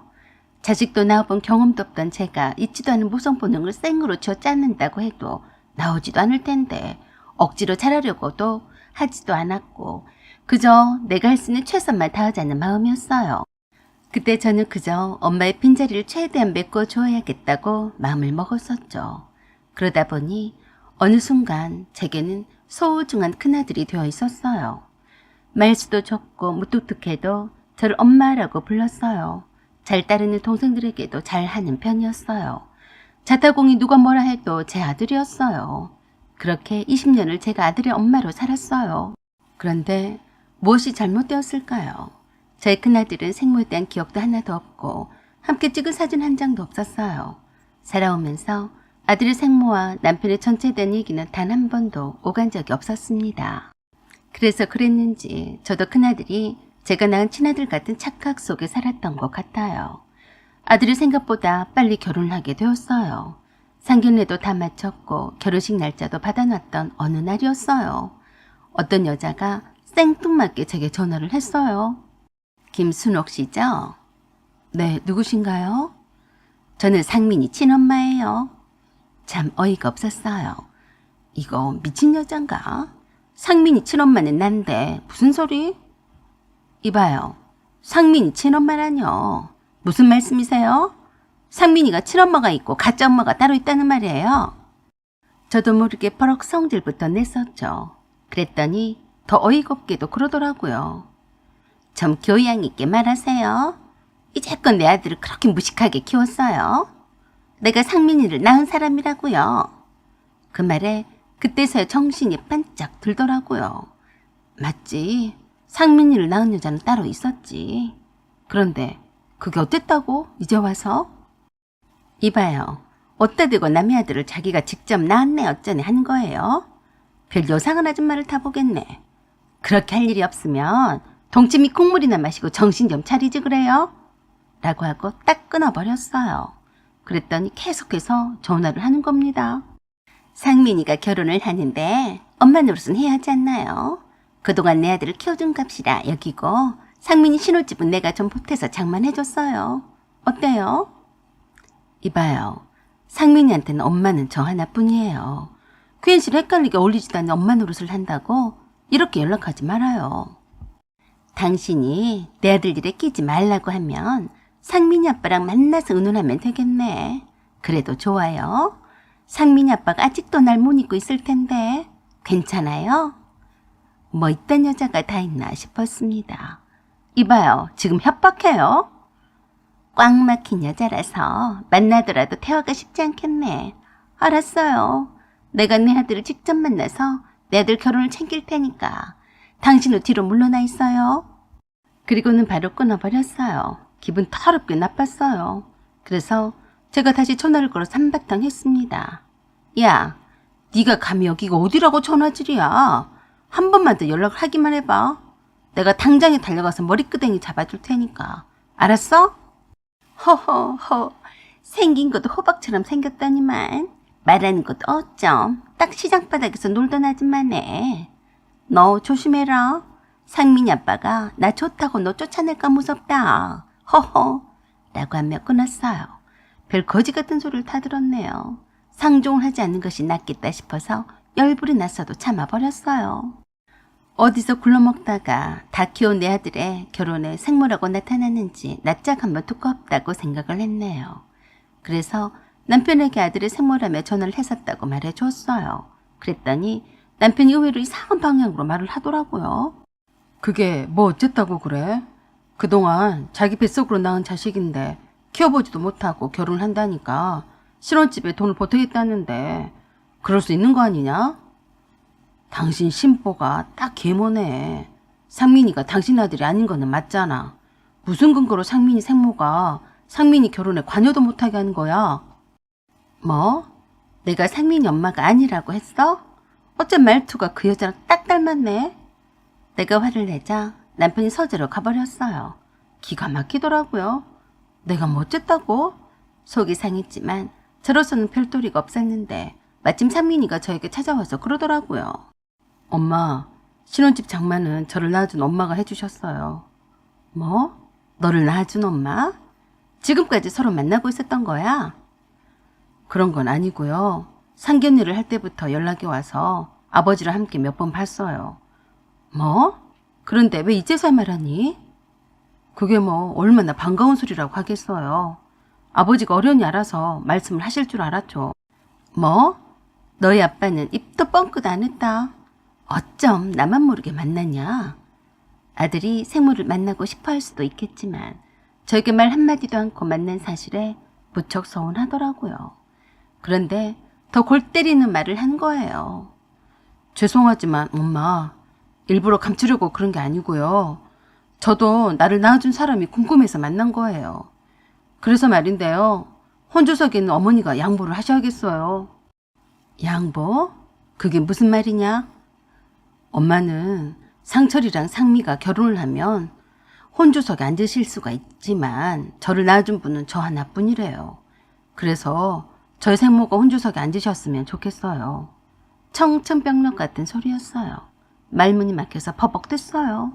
자식도 낳아본 경험도 없던 제가 있지도 않은 모성 본능을 생으로 쥐어 짰는다고 해도 나오지도 않을 텐데 억지로 잘하려고도 하지도 않았고 그저 내가 할 수 있는 최선만 다하자는 마음이었어요. 그때 저는 그저 엄마의 빈자리를 최대한 메꿔줘야겠다고 마음을 먹었었죠. 그러다 보니 어느 순간 제게는 소중한 큰아들이 되어 있었어요. 말수도 좋고 무뚝뚝해도 저를 엄마라고 불렀어요. 잘 따르는 동생들에게도 잘하는 편이었어요. 자타공이 누가 뭐라 해도 제 아들이었어요. 그렇게 20년을 제가 아들의 엄마로 살았어요. 그런데 무엇이 잘못되었을까요? 저희 큰아들은 생모에 대한 기억도 하나도 없고 함께 찍은 사진 한 장도 없었어요. 살아오면서 아들의 생모와 남편의 전체된 얘기는 단 한 번도 오간 적이 없었습니다. 그래서 그랬는지 저도 큰아들이 제가 낳은 친아들 같은 착각 속에 살았던 것 같아요. 아들이 생각보다 빨리 결혼을 하게 되었어요. 상견례도 다 마쳤고 결혼식 날짜도 받아놨던 어느 날이었어요. 어떤 여자가 생뚱맞게 제게 전화를 했어요. 김순옥 씨죠? 네, 누구신가요? 저는 상민이 친엄마예요. 참 어이가 없었어요. 이거 미친 여잔가? 상민이 친엄마는 난데 무슨 소리? 이봐요. 상민이 친엄마라뇨. 무슨 말씀이세요? 상민이가 친엄마가 있고 가짜 엄마가 따로 있다는 말이에요. 저도 모르게 버럭 성질부터 냈었죠. 그랬더니 더 어이가 없게도 그러더라고요. 좀 교양 있게 말하세요. 이제껏 내 아들을 그렇게 무식하게 키웠어요. 내가 상민이를 낳은 사람이라고요. 그 말에 그때서야 정신이 반짝 들더라고요. 맞지. 상민이를 낳은 여자는 따로 있었지. 그런데 그게 어땠다고 이제 와서? 이봐요. 어따 대고 남의 아들을 자기가 직접 낳았네 어쩌네 하는 거예요. 별 요상한 아줌마를 다 보겠네. 그렇게 할 일이 없으면 동치미 국물이나 마시고 정신 좀 차리지 그래요? 라고 하고 딱 끊어버렸어요. 그랬더니 계속해서 전화를 하는 겁니다. 상민이가 결혼을 하는데 엄마 노릇은 해야 하지 않나요? 그동안 내 아들을 키워준 값이라 여기고 상민이 신혼집은 내가 좀 보태서 장만해줬어요. 어때요? 이봐요. 상민이한테는 엄마는 저 하나뿐이에요. 괜시리 헷갈리게 어울리지도 않는 엄마 노릇을 한다고 이렇게 연락하지 말아요. 당신이 내 아들 일에 끼지 말라고 하면 상민이 아빠랑 만나서 의논하면 되겠네. 그래도 좋아요. 상민이 아빠가 아직도 날 못 잊고 있을 텐데 괜찮아요? 뭐 이딴 여자가 다 있나 싶었습니다. 이봐요. 지금 협박해요? 꽉 막힌 여자라서 만나더라도 대화가 쉽지 않겠네. 알았어요. 내가 내 아들을 직접 만나서 내 아들 결혼을 챙길 테니까 당신은 뒤로 물러나 있어요. 그리고는 바로 끊어버렸어요. 기분 더럽게 나빴어요. 그래서 제가 다시 전화를 걸어서 한바탕 했습니다. 야, 네가 감히 여기가 어디라고 전화질이야. 한 번만 더 연락을 하기만 해봐. 내가 당장에 달려가서 머리끄댕이 잡아줄 테니까. 알았어? 허허허, 생긴 것도 호박처럼 생겼다니만. 말하는 것도 어쩜 딱 시장바닥에서 놀던 아줌마네. 너 조심해라. 상민이 아빠가 나 좋다고 너 쫓아낼까 무섭다. 허허 라고 하며 끊었어요. 별 거지 같은 소리를 다 들었네요. 상종을 하지 않는 것이 낫겠다 싶어서 열불이 났어도 참아버렸어요. 어디서 굴러먹다가 다 키운 내 아들의 결혼에 생모라고 나타났는지 낯짝 한번 두껍다고 생각을 했네요. 그래서 남편에게 아들의 생모라며 전화를 했었다고 말해줬어요. 그랬더니 남편이 의외로 이상한 방향으로 말을 하더라고요. 그게 뭐 어쨌다고 그래? 그동안 자기 뱃속으로 낳은 자식인데 키워보지도 못하고 결혼을 한다니까 신혼집에 돈을 보태겠다는데 그럴 수 있는 거 아니냐? 당신 신보가 딱 계모네. 상민이가 당신 아들이 아닌 거는 맞잖아. 무슨 근거로 상민이 생모가 상민이 결혼에 관여도 못하게 하는 거야? 뭐? 내가 상민이 엄마가 아니라고 했어? 어쩜 말투가 그 여자랑 딱 닮았네. 내가 화를 내자 남편이 서재로 가버렸어요. 기가 막히더라고요. 내가 뭐 어쨌다고? 속이 상했지만 저로서는 별도리가 없었는데 마침 상민이가 저에게 찾아와서 그러더라고요. 엄마, 신혼집 장만은 저를 낳아준 엄마가 해주셨어요. 뭐? 너를 낳아준 엄마? 지금까지 서로 만나고 있었던 거야? 그런 건 아니고요. 상견례를 할 때부터 연락이 와서 아버지랑 함께 몇 번 봤어요. 뭐? 그런데 왜 이제서야 말하니? 그게 뭐 얼마나 반가운 소리라고 하겠어요. 아버지가 어련히 알아서 말씀을 하실 줄 알았죠. 뭐? 너희 아빠는 입도 뻥끗 안 했다. 어쩜 나만 모르게 만났냐? 아들이 생모를 만나고 싶어 할 수도 있겠지만 저에게 말 한마디도 않고 만난 사실에 무척 서운하더라고요. 그런데 더 골 때리는 말을 한 거예요. 죄송하지만 엄마, 일부러 감추려고 그런 게 아니고요. 저도 나를 낳아준 사람이 궁금해서 만난 거예요. 그래서 말인데요. 혼조석에 있는 어머니가 양보를 하셔야겠어요. 양보? 그게 무슨 말이냐? 엄마는 상철이랑 상미가 결혼을 하면 혼조석에 앉으실 수가 있지만 저를 낳아준 분은 저 하나뿐이래요. 그래서 저희 생모가 혼조석에 앉으셨으면 좋겠어요. 청천벽력 같은 소리였어요. 말문이 막혀서 버벅댔어요.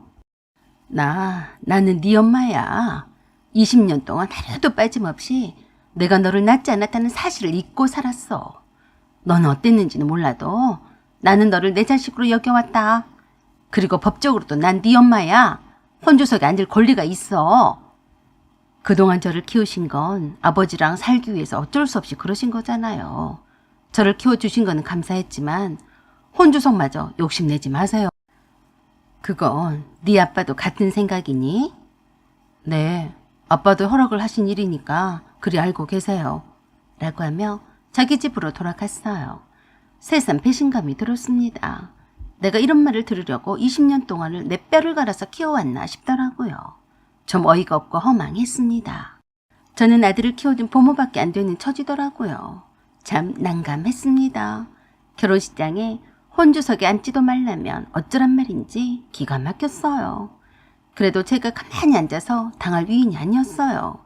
나는 네 엄마야. 20년 동안 하루도 빠짐없이 내가 너를 낳지 않았다는 사실을 잊고 살았어. 너는 어땠는지는 몰라도 나는 너를 내 자식으로 여겨왔다. 그리고 법적으로도 난 네 엄마야. 혼조석에 앉을 권리가 있어. 그동안 저를 키우신 건 아버지랑 살기 위해서 어쩔 수 없이 그러신 거잖아요. 저를 키워주신 거는 감사했지만 혼조석마저 욕심내지 마세요. 그건 네 아빠도 같은 생각이니? 네, 아빠도 허락을 하신 일이니까 그리 알고 계세요. 라고 하며 자기 집으로 돌아갔어요. 새삼 배신감이 들었습니다. 내가 이런 말을 들으려고 20년 동안을 내 뼈를 갈아서 키워왔나 싶더라고요. 좀 어이가 없고 허망했습니다. 저는 아들을 키워준 부모밖에 안 되는 처지더라고요. 참 난감했습니다. 결혼식장에 혼조석에 앉지도 말라면 어쩌란 말인지 기가 막혔어요. 그래도 제가 가만히 앉아서 당할 위인이 아니었어요.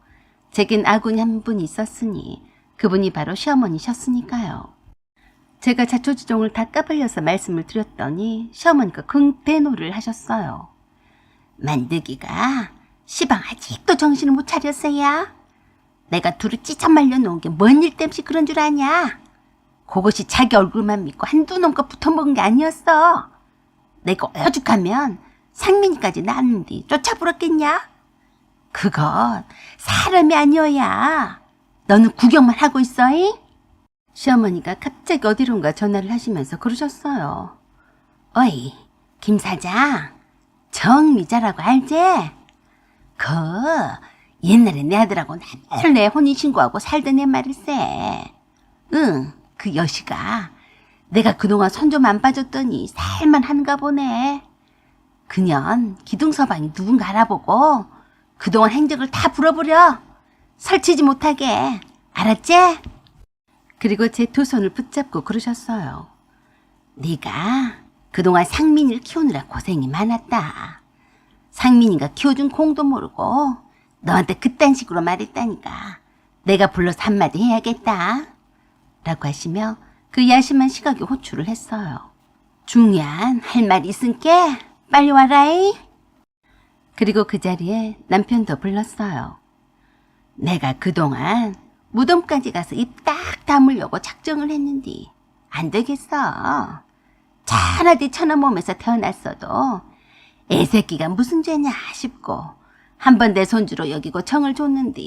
제겐 아군이 한 분 있었으니 그분이 바로 시어머니셨으니까요. 제가 자초지종을 다 까발려서 말씀을 드렸더니 시어머니가 긍대노를 하셨어요. 만드기가 시방 아직도 정신을 못 차렸어요. 내가 둘을 찢어 말려놓은 게 뭔 일 땜시 그런 줄 아냐. 그것이 자기 얼굴만 믿고 한두 놈과 붙어먹은 게 아니었어. 내가 오죽하면 상민이까지 낳았는데 쫓아불었겠냐? 그건 사람이 아니어야. 너는 구경만 하고 있어? 시어머니가 갑자기 어디론가 전화를 하시면서 그러셨어요. 어이, 김 사장, 정미자라고 알지? 옛날에 내 아들하고 나몰래 혼인신고하고 살던 애 말일세. 응, 그 여시가 내가 그동안 손 좀 안 빠졌더니 살만한가 보네. 그년 기둥서방이 누군가 알아보고 그동안 행적을 다 불어버려. 설치지 못하게. 알았지? 그리고 제 두 손을 붙잡고 그러셨어요. 네가 그동안 상민이를 키우느라 고생이 많았다. 상민이가 키워준 공도 모르고 너한테 그딴 식으로 말했다니까 내가 불러서 한마디 해야겠다. 라고 하시며 그 야심한 시각에 호출을 했어요. 중요한 할 말 있으니까 빨리 와라이. 그리고 그 자리에 남편도 불렀어요. 내가 그동안 무덤까지 가서 입 딱 다물려고 작정을 했는데 안 되겠어. 차라리 천하 몸에서 태어났어도 애새끼가 무슨 죄냐 싶고 한 번 내 손주로 여기고 정을 줬는데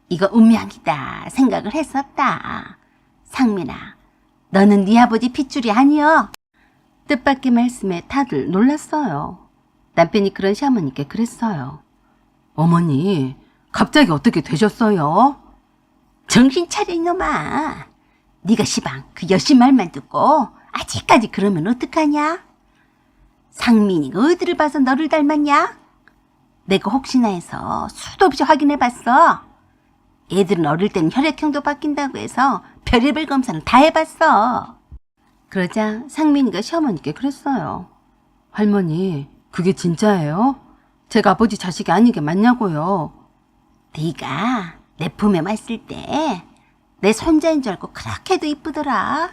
이거 운명이다 생각을 했었다. 상민아, 너는 네 아버지 핏줄이 아니여. 뜻밖의 말씀에 다들 놀랐어요. 남편이 그런 시어머니께 그랬어요. 어머니, 갑자기 어떻게 되셨어요? 정신 차려 이놈아. 네가 시방 그 여신 말만 듣고 아직까지 그러면 어떡하냐? 상민이가 어디를 봐서 너를 닮았냐? 내가 혹시나 해서 수도 없이 확인해봤어. 애들은 어릴 땐 혈액형도 바뀐다고 해서 별의별 검사는 다 해봤어. 그러자 상민이가 시어머니께 그랬어요. 할머니, 그게 진짜예요? 제가 아버지 자식이 아닌 게 맞냐고요. 네가 내 품에 왔을 때 내 손자인 줄 알고 그렇게도 이쁘더라.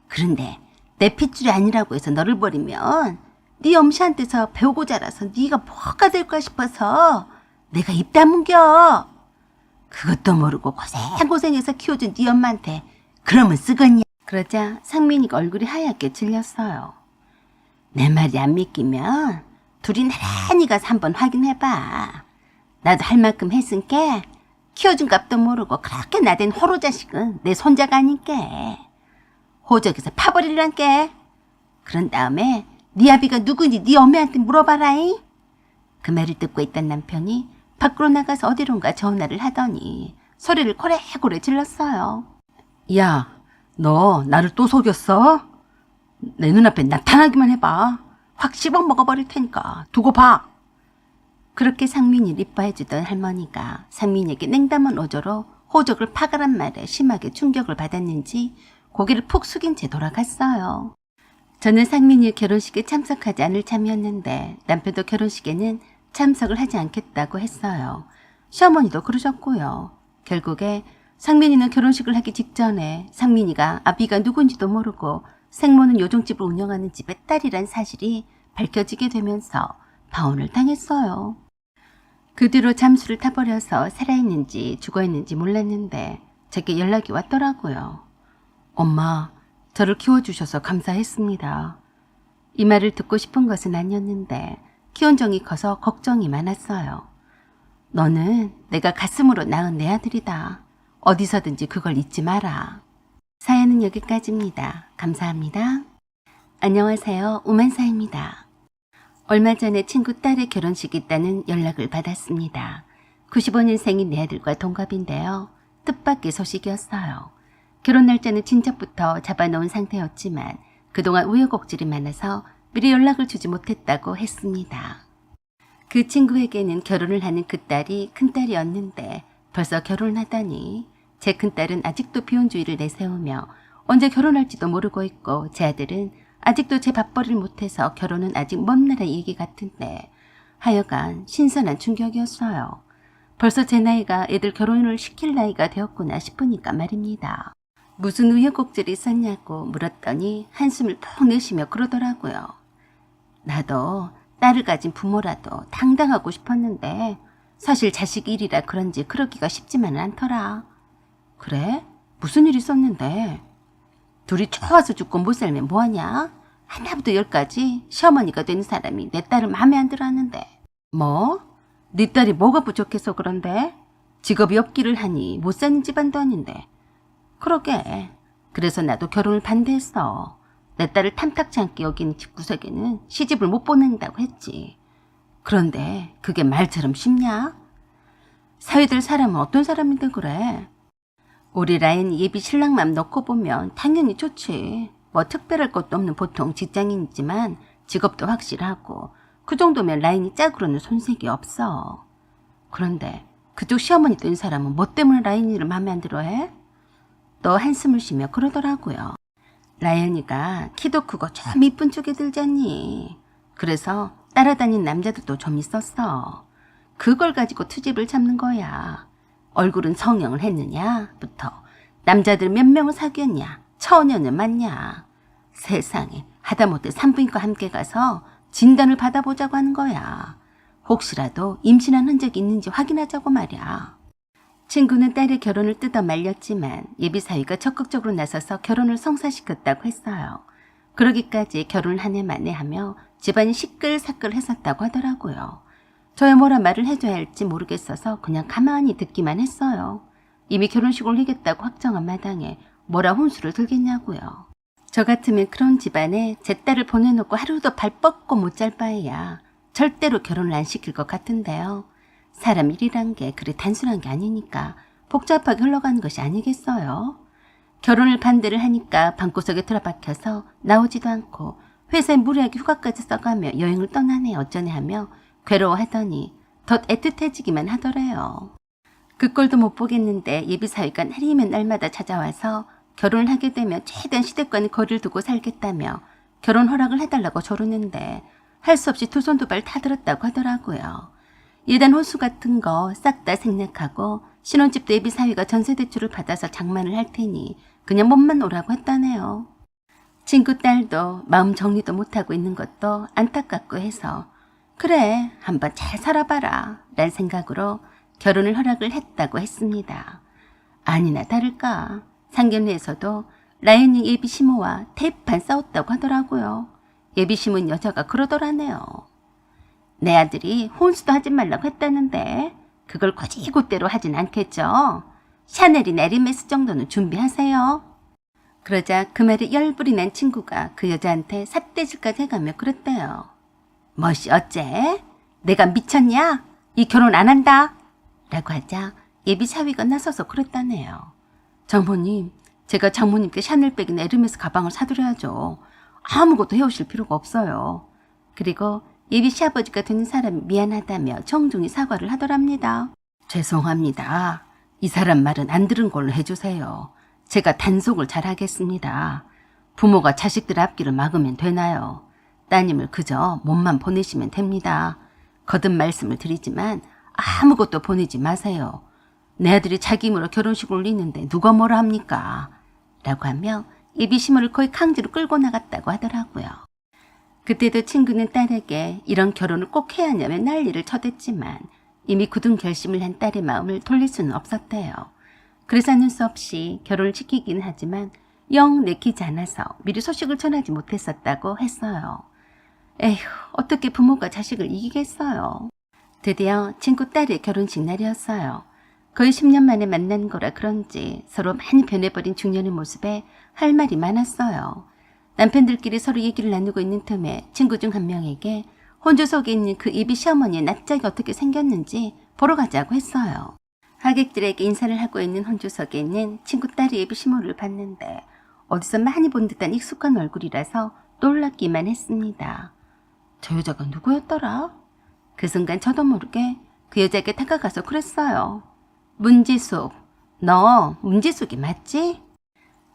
그런데 내 핏줄이 아니라고 해서 너를 버리면 네 엄씨한테서 배우고 자라서 네가 뭐가 될까 싶어서 내가 입 다문겨. 그것도 모르고 고생고생해서 키워준 네 엄마한테 그러면 쓰겄냐. 그러자 상민이가 얼굴이 하얗게 질렸어요. 내 말이 안 믿기면 둘이 나란히 가서 한번 확인해봐. 나도 할 만큼 했으니까 키워준 값도 모르고 그렇게 나댄 호로 자식은 내 손자가 아닌께. 호적에서 파버리란께. 그런 다음에 네 아비가 누구니 네 어머니한테 물어봐라잉. 그 말을 듣고 있던 남편이 밖으로 나가서 어디론가 전화를 하더니 소리를 고래고래 질렀어요. 야, 너 나를 또 속였어? 내 눈앞에 나타나기만 해봐. 확 씹어먹어버릴 테니까 두고 봐. 그렇게 상민이를 이뻐해주던 할머니가 상민이에게 냉담한 어조로 호적을 파가란 말에 심하게 충격을 받았는지 고개를 푹 숙인 채 돌아갔어요. 저는 상민이 결혼식에 참석하지 않을 참이었는데 남편도 결혼식에는 참석을 하지 않겠다고 했어요. 시어머니도 그러셨고요. 결국에 상민이는 결혼식을 하기 직전에 상민이가 아비가 누군지도 모르고 생모는 요정집을 운영하는 집의 딸이란 사실이 밝혀지게 되면서 파혼을 당했어요. 그 뒤로 잠수를 타버려서 살아있는지 죽어있는지 몰랐는데 제게 연락이 왔더라고요. 엄마, 저를 키워주셔서 감사했습니다. 이 말을 듣고 싶은 것은 아니었는데 키운 정이 커서 걱정이 많았어요. 너는 내가 가슴으로 낳은 내 아들이다. 어디서든지 그걸 잊지 마라. 사연은 여기까지입니다. 감사합니다. 안녕하세요. 우만사입니다. 얼마 전에 친구 딸의 결혼식이 있다는 연락을 받았습니다. 95년생인 내 아들과 동갑인데요. 뜻밖의 소식이었어요. 결혼 날짜는 진작부터 잡아놓은 상태였지만 그동안 우여곡절이 많아서 미리 연락을 주지 못했다고 했습니다. 그 친구에게는 결혼을 하는 그 딸이 큰딸이었는데 벌써 결혼을 하다니 제 큰딸은 아직도 비혼주의를 내세우며 언제 결혼할지도 모르고 있고 제 아들은 아직도 제 밥벌이를 못해서 결혼은 아직 먼 나라 얘기 같은데 하여간 신선한 충격이었어요. 벌써 제 나이가 애들 결혼을 시킬 나이가 되었구나 싶으니까 말입니다. 무슨 우여곡절이 있었냐고 물었더니 한숨을 푹 내쉬며 그러더라고요. 나도 딸을 가진 부모라도 당당하고 싶었는데 사실 자식 일이라 그런지 그러기가 쉽지만은 않더라. 그래? 무슨 일이 있었는데? 둘이 좋아서 죽고 못 살면 뭐하냐? 하나부터 열까지 시어머니가 된 사람이 내 딸을 마음에 안 들어 하는데. 뭐? 네 딸이 뭐가 부족해서 그런데? 직업이 없기를 하니 못 사는 집안도 아닌데. 그러게. 그래서 나도 결혼을 반대했어. 내 딸을 탐탁치 않게 여기는 집구석에는 시집을 못 보낸다고 했지. 그런데 그게 말처럼 쉽냐? 사위들 사람은 어떤 사람인데 그래? 우리 라인이 예비 신랑맘 놓고 보면 당연히 좋지. 뭐 특별할 것도 없는 보통 직장인이지만 직업도 확실하고 그 정도면 라인이 짝으로는 손색이 없어. 그런데 그쪽 시어머니 된 사람은 뭐 때문에 라인이를 마음에 안 들어 해? 또 한숨을 쉬며 그러더라고요. 라연이가 키도 크고 좀 이쁜 쪽에 들잖니. 그래서 따라다닌 남자들도 좀 있었어. 그걸 가지고 트집을 잡는 거야. 얼굴은 성형을 했느냐부터 남자들 몇 명을 사귀었냐, 처녀는 맞냐. 세상에 하다못해 산부인과 함께 가서 진단을 받아보자고 하는 거야. 혹시라도 임신한 흔적이 있는지 확인하자고 말이야. 친구는 딸의 결혼을 뜯어 말렸지만 예비사위가 적극적으로 나서서 결혼을 성사시켰다고 했어요. 그러기까지 결혼을 한 해 만에 하며 집안이 시끌사끌 했었다고 하더라고요. 저야 뭐라 말을 해줘야 할지 모르겠어서 그냥 가만히 듣기만 했어요. 이미 결혼식 올리겠다고 확정한 마당에 뭐라 혼수를 들겠냐고요. 저 같으면 그런 집안에 제 딸을 보내놓고 하루도 발 뻗고 못 잘 바에야 절대로 결혼을 안 시킬 것 같은데요. 사람 일이란 게 그리 단순한 게 아니니까 복잡하게 흘러가는 것이 아니겠어요. 결혼을 반대를 하니까 방구석에 틀어박혀서 나오지도 않고 회사에 무리하게 휴가까지 써가며 여행을 떠나네 어쩌네 하며 괴로워하더니 덧 애틋해지기만 하더래요. 그 꼴도 못 보겠는데 예비사위가 날이면 날마다 찾아와서 결혼을 하게 되면 최대한 시댁과는 거리를 두고 살겠다며 결혼 허락을 해달라고 조르는데 할 수 없이 두 손 두 발 다 들었다고 하더라고요. 예단 호수 같은 거 싹 다 생략하고 신혼집도 예비사위가 전세대출을 받아서 장만을 할 테니 그냥 몸만 오라고 했다네요. 친구 딸도 마음 정리도 못하고 있는 것도 안타깝고 해서 그래 한번 잘 살아봐라 란 생각으로 결혼을 허락을 했다고 했습니다. 아니나 다를까 상견례에서도 라연이 예비 시모와 대판 싸웠다고 하더라고요. 예비 시모는 여자가 그러더라네요. 내 아들이 혼수도 하지 말라고 했다는데 그걸 곧이곧대로 하진 않겠죠. 샤넬이나 에르메스 정도는 준비하세요. 그러자 그 말에 열불이 난 친구가 그 여자한테 삿대질까지 해가며 그랬대요. 뭐시 어째? 내가 미쳤냐? 이 결혼 안 한다. 라고 하자 예비 사위가 나서서 그랬다네요. 장모님, 제가 장모님께 샤넬백이나 에르메스 가방을 사드려야죠. 아무것도 해오실 필요가 없어요. 그리고 예비 시아버지가 되는 사람이 미안하다며 정중히 사과를 하더랍니다. 죄송합니다. 이 사람 말은 안 들은 걸로 해주세요. 제가 단속을 잘 하겠습니다. 부모가 자식들 앞길을 막으면 되나요? 따님을 그저 몸만 보내시면 됩니다. 거듭 말씀을 드리지만 아무것도 보내지 마세요. 내 아들이 자기 힘으로 결혼식을 올리는데 누가 뭐라 합니까? 라고 하며 예비시모를 거의 강제로 끌고 나갔다고 하더라고요. 그때도 친구는 딸에게 이런 결혼을 꼭 해야 하냐며 난리를 쳐댔지만 이미 굳은 결심을 한 딸의 마음을 돌릴 수는 없었대요. 그래서 하는 수 없이 결혼을 지키긴 하지만 영 내키지 않아서 미리 소식을 전하지 못했었다고 했어요. 에휴, 어떻게 부모가 자식을 이기겠어요. 드디어 친구 딸의 결혼식 날이었어요. 거의 10년 만에 만난 거라 그런지 서로 많이 변해버린 중년의 모습에 할 말이 많았어요. 남편들끼리 서로 얘기를 나누고 있는 틈에 친구 중 한 명에게 혼주석에 있는 그 예비 시어머니의 낯짝이 어떻게 생겼는지 보러 가자고 했어요. 하객들에게 인사를 하고 있는 혼주석에 있는 친구 딸의 예비 시모를 봤는데 어디서 많이 본 듯한 익숙한 얼굴이라서 놀랍기만 했습니다. 저 여자가 누구였더라? 그 순간 저도 모르게 그 여자에게 다가가서 그랬어요. 문지숙, 너 문지숙이 맞지?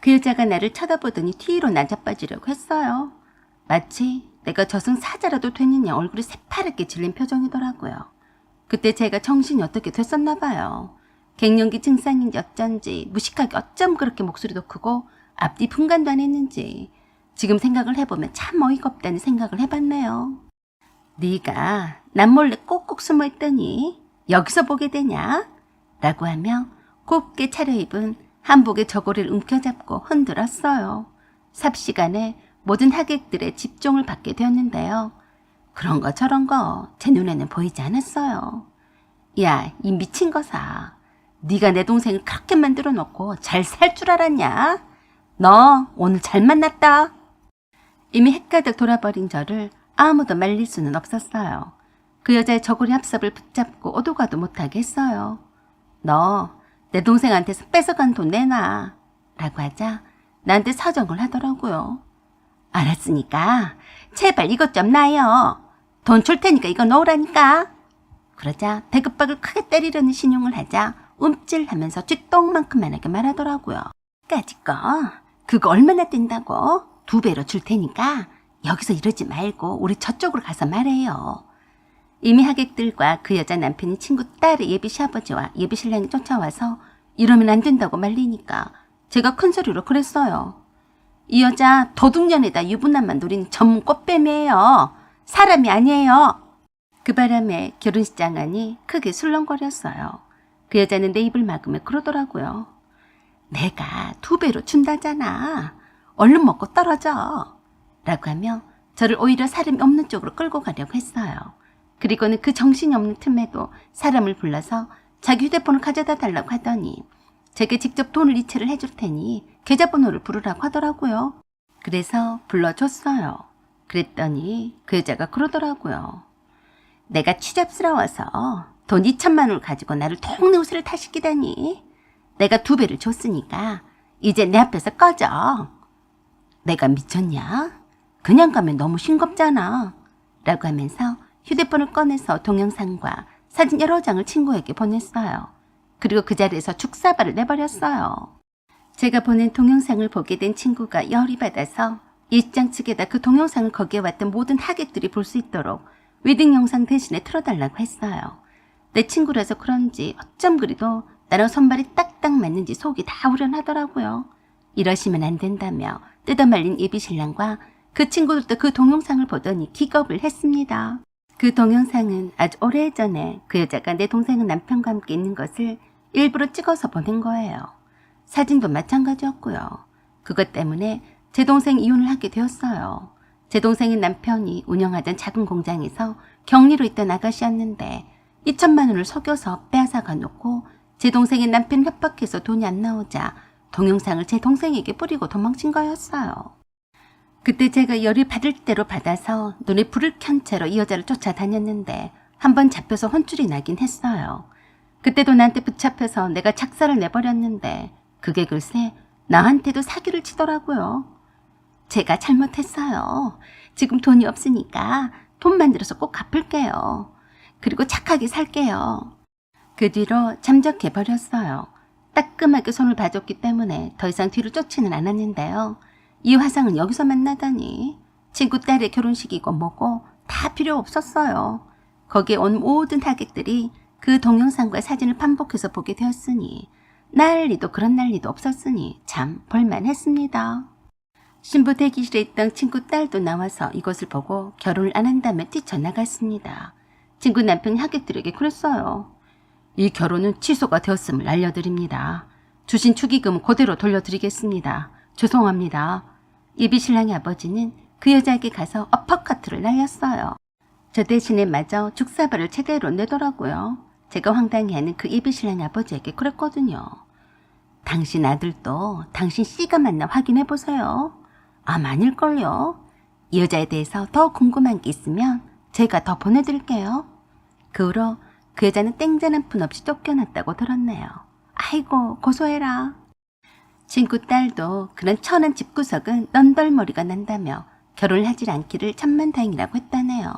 그 여자가 나를 쳐다보더니 뒤로 낮아빠지려고 했어요. 마치 내가 저승사자라도 됐느냐 얼굴이 새파랗게 질린 표정이더라고요. 그때 제가 정신이 어떻게 됐었나 봐요. 갱년기 증상인지 어쩐지 무식하게 어쩜 그렇게 목소리도 크고 앞뒤 분간도 안 했는지 지금 생각을 해보면 참 어이가 없다는 생각을 해봤네요. 네가 남몰래 꼭꼭 숨어있더니 여기서 보게 되냐? 라고 하며 곱게 차려입은 한복의 저고리를 움켜잡고 흔들었어요. 삽시간에 모든 하객들의 집중을 받게 되었는데요. 그런 거 저런 거 제 눈에는 보이지 않았어요. 야, 이 미친 거사. 네가 내 동생을 그렇게 만들어 놓고 잘 살 줄 알았냐? 너 오늘 잘 만났다. 이미 헷가득 돌아버린 저를 아무도 말릴 수는 없었어요. 그 여자의 저고리 합섭을 붙잡고 오도 가도 못하게 했어요. 너 내 동생한테서 뺏어간 돈 내놔. 라고 하자 나한테 사정을 하더라고요. 알았으니까 제발 이것 좀 놔요. 돈 줄 테니까 이거 넣으라니까. 그러자 배급박을 크게 때리려는 신용을 하자 움찔하면서 쥐똥만큼만하게 말하더라고요. 까짓 거 그거 얼마나 뜬다고? 2배로 줄 테니까 여기서 이러지 말고 우리 저쪽으로 가서 말해요. 이미 하객들과 그 여자 남편이 친구 딸의 예비 시아버지와 예비 신랑이 쫓아와서 이러면 안 된다고 말리니까 제가 큰 소리로 그랬어요. 이 여자 도둑년에다 유부남만 노린 전문 꽃뱀이에요. 사람이 아니에요. 그 바람에 결혼식장 안이 크게 술렁거렸어요. 그 여자는 내 입을 막으며 그러더라고요. 내가 2배로 준다잖아. 얼른 먹고 떨어져. 라고 하며 저를 오히려 사람이 없는 쪽으로 끌고 가려고 했어요. 그리고는 그 정신이 없는 틈에도 사람을 불러서 자기 휴대폰을 가져다 달라고 하더니 제게 직접 돈을 이체를 해줄 테니 계좌번호를 부르라고 하더라고요. 그래서 불러줬어요. 그랬더니 그 여자가 그러더라고요. 내가 취잡스러워서 돈 2천만 원을 가지고 나를 동네 옷을 타시키다니. 내가 2배를 줬으니까 이제 내 앞에서 꺼져. 내가 미쳤냐? 그냥 가면 너무 싱겁잖아. 라고 하면서 휴대폰을 꺼내서 동영상과 사진 여러 장을 친구에게 보냈어요. 그리고 그 자리에서 죽사발을 내버렸어요. 제가 보낸 동영상을 보게 된 친구가 열이 받아서 일장 측에다 그 동영상을 거기에 왔던 모든 하객들이 볼 수 있도록 웨딩 영상 대신에 틀어달라고 했어요. 내 친구라서 그런지 어쩜 그리도 나랑 손발이 딱딱 맞는지 속이 다 후련하더라고요. 이러시면 안 된다며 뜯어말린 예비 신랑과 그 친구들도 그 동영상을 보더니 기겁을 했습니다. 그 동영상은 아주 오래전에 그 여자가 내 동생은 남편과 함께 있는 것을 일부러 찍어서 보낸 거예요. 사진도 마찬가지였고요. 그것 때문에 제 동생 이혼을 하게 되었어요. 제 동생의 남편이 운영하던 작은 공장에서 격리로 있던 아가씨였는데 2천만 원을 속여서 빼앗아가 놓고 제 동생의 남편 협박해서 돈이 안 나오자 동영상을 제 동생에게 뿌리고 도망친 거였어요. 그때 제가 열이 받을 대로 받아서 눈에 불을 켠 채로 이 여자를 쫓아다녔는데 한 번 잡혀서 혼쭐이 나긴 했어요. 그때도 나한테 붙잡혀서 내가 작사를 내버렸는데 그게 글쎄 나한테도 사기를 치더라고요. 제가 잘못했어요. 지금 돈이 없으니까 돈 만들어서 꼭 갚을게요. 그리고 착하게 살게요. 그 뒤로 잠적해버렸어요. 따끔하게 손을 봐줬기 때문에 더 이상 뒤로 쫓지는 않았는데요. 이 화상은 여기서 만나다니. 친구 딸의 결혼식이고 뭐고 다 필요 없었어요. 거기에 온 모든 하객들이 그 동영상과 사진을 반복해서 보게 되었으니 난리도 그런 난리도 없었으니 참 볼만했습니다. 신부 대기실에 있던 친구 딸도 나와서 이것을 보고 결혼을 안 한다며 뛰쳐나갔습니다. 친구 남편이 하객들에게 그랬어요. 이 결혼은 취소가 되었음을 알려드립니다. 주신 축의금은 그대로 돌려드리겠습니다. 죄송합니다. 예비 신랑의 아버지는 그 여자에게 가서 어퍼커트를 날렸어요. 저 대신에 마저 죽사발을 제대로 내더라고요. 제가 황당해하는 그 예비 신랑의 아버지에게 그랬거든요. 당신 아들도 당신 씨가 맞나 확인해보세요. 아닐걸요. 이 여자에 대해서 더 궁금한 게 있으면 제가 더 보내드릴게요. 그 후로 그 여자는 땡잔 한 푼 없이 쫓겨났다고 들었네요. 아이고 고소해라. 친구 딸도 그런 천한 집구석은 넌덜머리가 난다며 결혼을 하질 않기를 천만다행이라고 했다네요.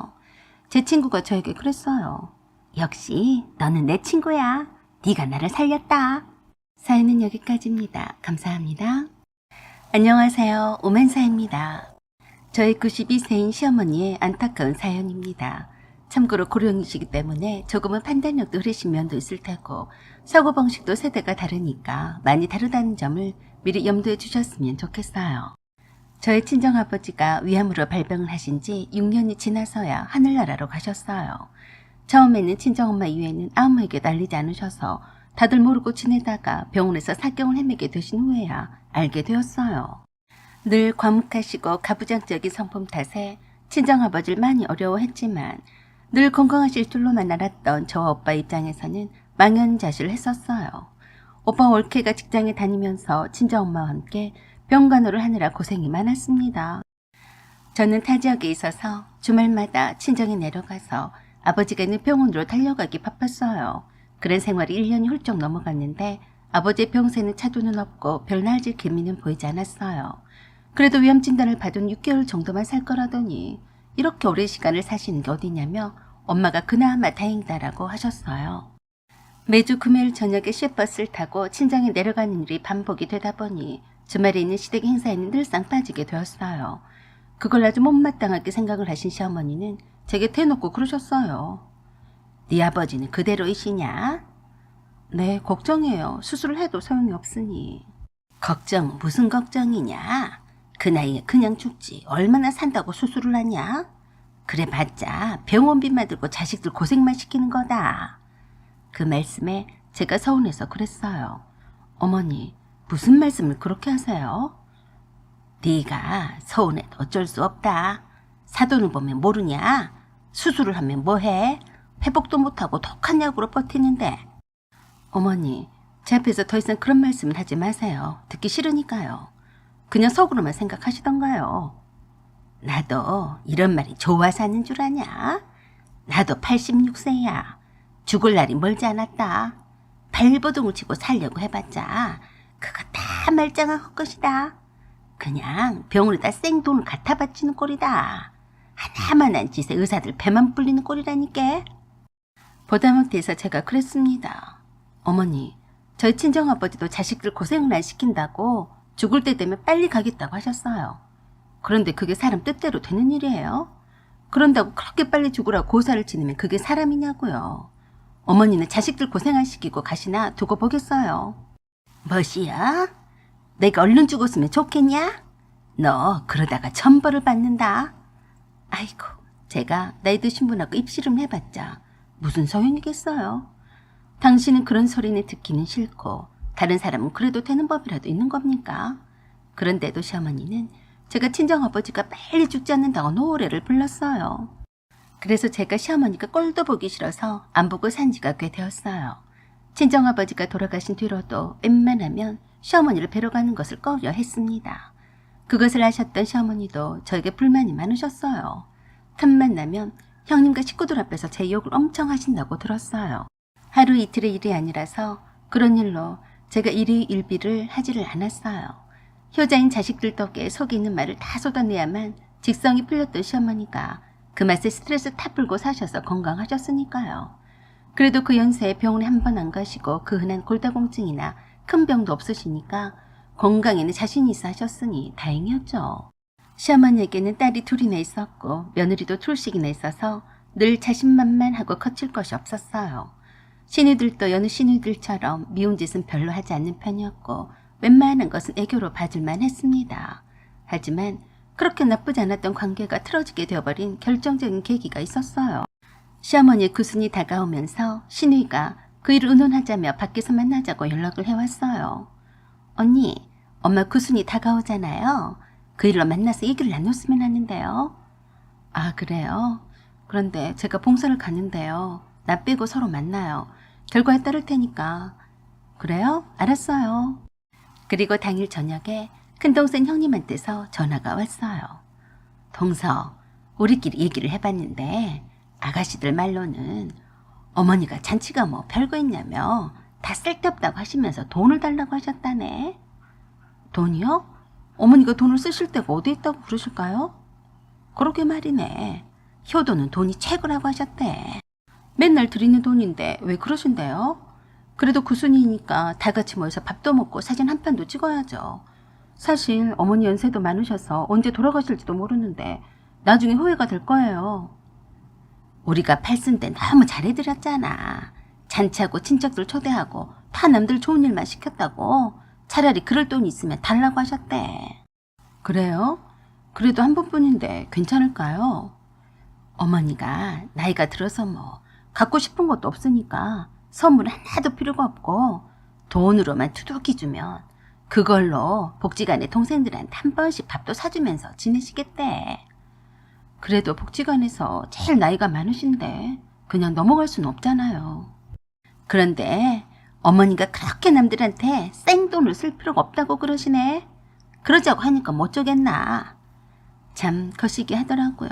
제 친구가 저에게 그랬어요. 역시 너는 내 친구야. 네가 나를 살렸다. 사연은 여기까지입니다. 감사합니다. 안녕하세요. 오만사입니다. 저희 92세인 시어머니의 안타까운 사연입니다. 참고로 고령이시기 때문에 조금은 판단력도 흐리신 면도 있을 테고 사고방식도 세대가 다르니까 많이 다르다는 점을 미리 염두에 주셨으면 좋겠어요. 저희 친정아버지가 위암으로 발병을 하신 지 6년이 지나서야 하늘나라로 가셨어요. 처음에는 친정엄마 이외에는 아무에게도 알리지 않으셔서 다들 모르고 지내다가 병원에서 사경을 헤매게 되신 후에야 알게 되었어요. 늘 과묵하시고 가부장적인 성품 탓에 친정아버지를 많이 어려워했지만 늘 건강하실 줄로만 알았던 저와 오빠 입장에서는 망연자실을 했었어요. 오빠 올케가 직장에 다니면서 친정엄마와 함께 병간호를 하느라 고생이 많았습니다. 저는 타 지역에 있어서 주말마다 친정에 내려가서 아버지가 있는 병원으로 달려가기 바빴어요. 그런 생활이 1년이 훌쩍 넘어갔는데 아버지의 병세는 차도는 없고 별 나아질 기미는 보이지 않았어요. 그래도 위암 진단을 받은 6개월 정도만 살 거라더니 이렇게 오랜 시간을 사시는 게 어디냐며 엄마가 그나마 다행이다라고 하셨어요. 매주 금요일 저녁에 시외버스를 타고 친정에 내려가는 일이 반복이 되다 보니 주말에 있는 시댁 행사에는 늘상 빠지게 되었어요. 그걸 아주 못마땅하게 생각을 하신 시어머니는 제게 대놓고 그러셨어요. 네 아버지는 그대로이시냐? 네, 걱정해요. 수술을 해도 소용이 없으니. 걱정 무슨 걱정이냐? 그 나이에 그냥 죽지 얼마나 산다고 수술을 하냐? 그래봤자 병원비만 들고 자식들 고생만 시키는 거다. 그 말씀에 제가 서운해서 그랬어요. 어머니, 무슨 말씀을 그렇게 하세요? 네가 서운해도 어쩔 수 없다. 사돈을 보면 모르냐? 수술을 하면 뭐해? 회복도 못하고 독한 약으로 버티는데. 어머니, 제 앞에서 더 이상 그런 말씀을 하지 마세요. 듣기 싫으니까요. 그냥 속으로만 생각하시던가요. 나도 이런 말이 좋아서 하는 줄 아냐? 나도 86세야. 죽을 날이 멀지 않았다. 발버둥을 치고 살려고 해봤자 그거 다 말짱한 헛것이다. 그냥 병원에다 생돈을 갖다 바치는 꼴이다. 하나만한 짓에 의사들 배만 불리는 꼴이라니까. 보다 못해서 제가 그랬습니다. 어머니, 저희 친정아버지도 자식들 고생을 안 시킨다고 죽을 때 되면 빨리 가겠다고 하셨어요. 그런데 그게 사람 뜻대로 되는 일이에요? 그런다고 그렇게 빨리 죽으라고 고사를 지내면 그게 사람이냐고요. 어머니는 자식들 고생 안 시키고 가시나 두고 보겠어요. 뭐시야? 내가 얼른 죽었으면 좋겠냐? 너 그러다가 천벌을 받는다. 아이고, 제가 나이 드신 분하고 입씨름 해봤자 무슨 소용이겠어요. 당신은 그런 소리는 듣기는 싫고 다른 사람은 그래도 되는 법이라도 있는 겁니까? 그런데도 시어머니는 제가 친정아버지가 빨리 죽지 않는다고 노래를 불렀어요. 그래서 제가 시어머니가 꼴도 보기 싫어서 안 보고 산 지가 꽤 되었어요. 친정아버지가 돌아가신 뒤로도 웬만하면 시어머니를 뵈러 가는 것을 꺼려 했습니다. 그것을 아셨던 시어머니도 저에게 불만이 많으셨어요. 틈만 나면 형님과 식구들 앞에서 제 욕을 엄청 하신다고 들었어요. 하루 이틀의 일이 아니라서 그런 일로 제가 일희일비를 하지를 않았어요. 효자인 자식들 덕에 속에 있는 말을 다 쏟아내야만 직성이 풀렸던 시어머니가 그 맛에 스트레스 다 풀고 사셔서 건강하셨으니까요. 그래도 그 연세에 병원에 한 번 안 가시고 그 흔한 골다공증이나 큰 병도 없으시니까 건강에는 자신이 있어 하셨으니 다행이었죠. 시어머니에게는 딸이 둘이나 있었고 며느리도 둘씩이나 있어서 늘 자신만만하고 거칠 것이 없었어요. 시누들도 여느 시누들처럼 미운 짓은 별로 하지 않는 편이었고 웬만한 것은 애교로 봐줄만 했습니다. 하지만 그렇게 나쁘지 않았던 관계가 틀어지게 되어버린 결정적인 계기가 있었어요. 시어머니의 구순이 다가오면서 시누이가 그 일을 의논하자며 밖에서 만나자고 연락을 해왔어요. 언니, 엄마 구순이 다가오잖아요. 그 일로 만나서 얘기를 나눴으면 하는데요. 아, 그래요? 그런데 제가 봉사를 가는데요. 나 빼고 서로 만나요. 결과에 따를 테니까. 그래요? 알았어요. 그리고 당일 저녁에 큰동생 형님한테서 전화가 왔어요. 동서, 우리끼리 얘기를 해봤는데 아가씨들 말로는 어머니가 잔치가 뭐 별거 있냐며 다 쓸데없다고 하시면서 돈을 달라고 하셨다네. 돈이요? 어머니가 돈을 쓰실 데가 어디 있다고 그러실까요? 그러게 말이네. 효도는 돈이 최고라고 하셨대. 맨날 드리는 돈인데 왜 그러신대요? 그래도 구순이니까 다 같이 모여서 밥도 먹고 사진 한 편도 찍어야죠. 사실 어머니 연세도 많으셔서 언제 돌아가실지도 모르는데 나중에 후회가 될 거예요. 우리가 팔순 때 너무 잘해드렸잖아. 잔치하고 친척들 초대하고 다 남들 좋은 일만 시켰다고. 차라리 그럴 돈이 있으면 달라고 하셨대. 그래요? 그래도 한 번뿐인데 괜찮을까요? 어머니가 나이가 들어서 뭐 갖고 싶은 것도 없으니까 선물 하나도 필요가 없고 돈으로만 두둑히 주면 그걸로 복지관의 동생들한테 한 번씩 밥도 사주면서 지내시겠대. 그래도 복지관에서 제일 나이가 많으신데 그냥 넘어갈 수는 없잖아요. 그런데 어머니가 그렇게 남들한테 생돈을 쓸 필요가 없다고 그러시네. 그러자고 하니까 뭐 어쩌겠나. 참 거시기 하더라고요.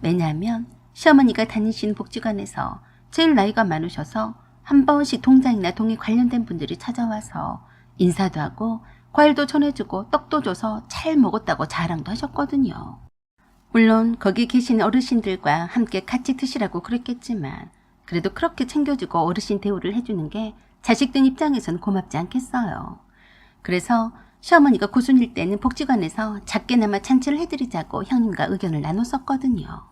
왜냐하면 시어머니가 다니신 복지관에서 제일 나이가 많으셔서 한 번씩 동장이나 동에 관련된 분들이 찾아와서 인사도 하고 과일도 전해주고 떡도 줘서 잘 먹었다고 자랑도 하셨거든요. 물론 거기 계신 어르신들과 함께 같이 드시라고 그랬겠지만 그래도 그렇게 챙겨주고 어르신 대우를 해주는 게 자식들 입장에서는 고맙지 않겠어요. 그래서 시어머니가 고순일 때는 복지관에서 작게나마 잔치를 해드리자고 형님과 의견을 나눴었거든요.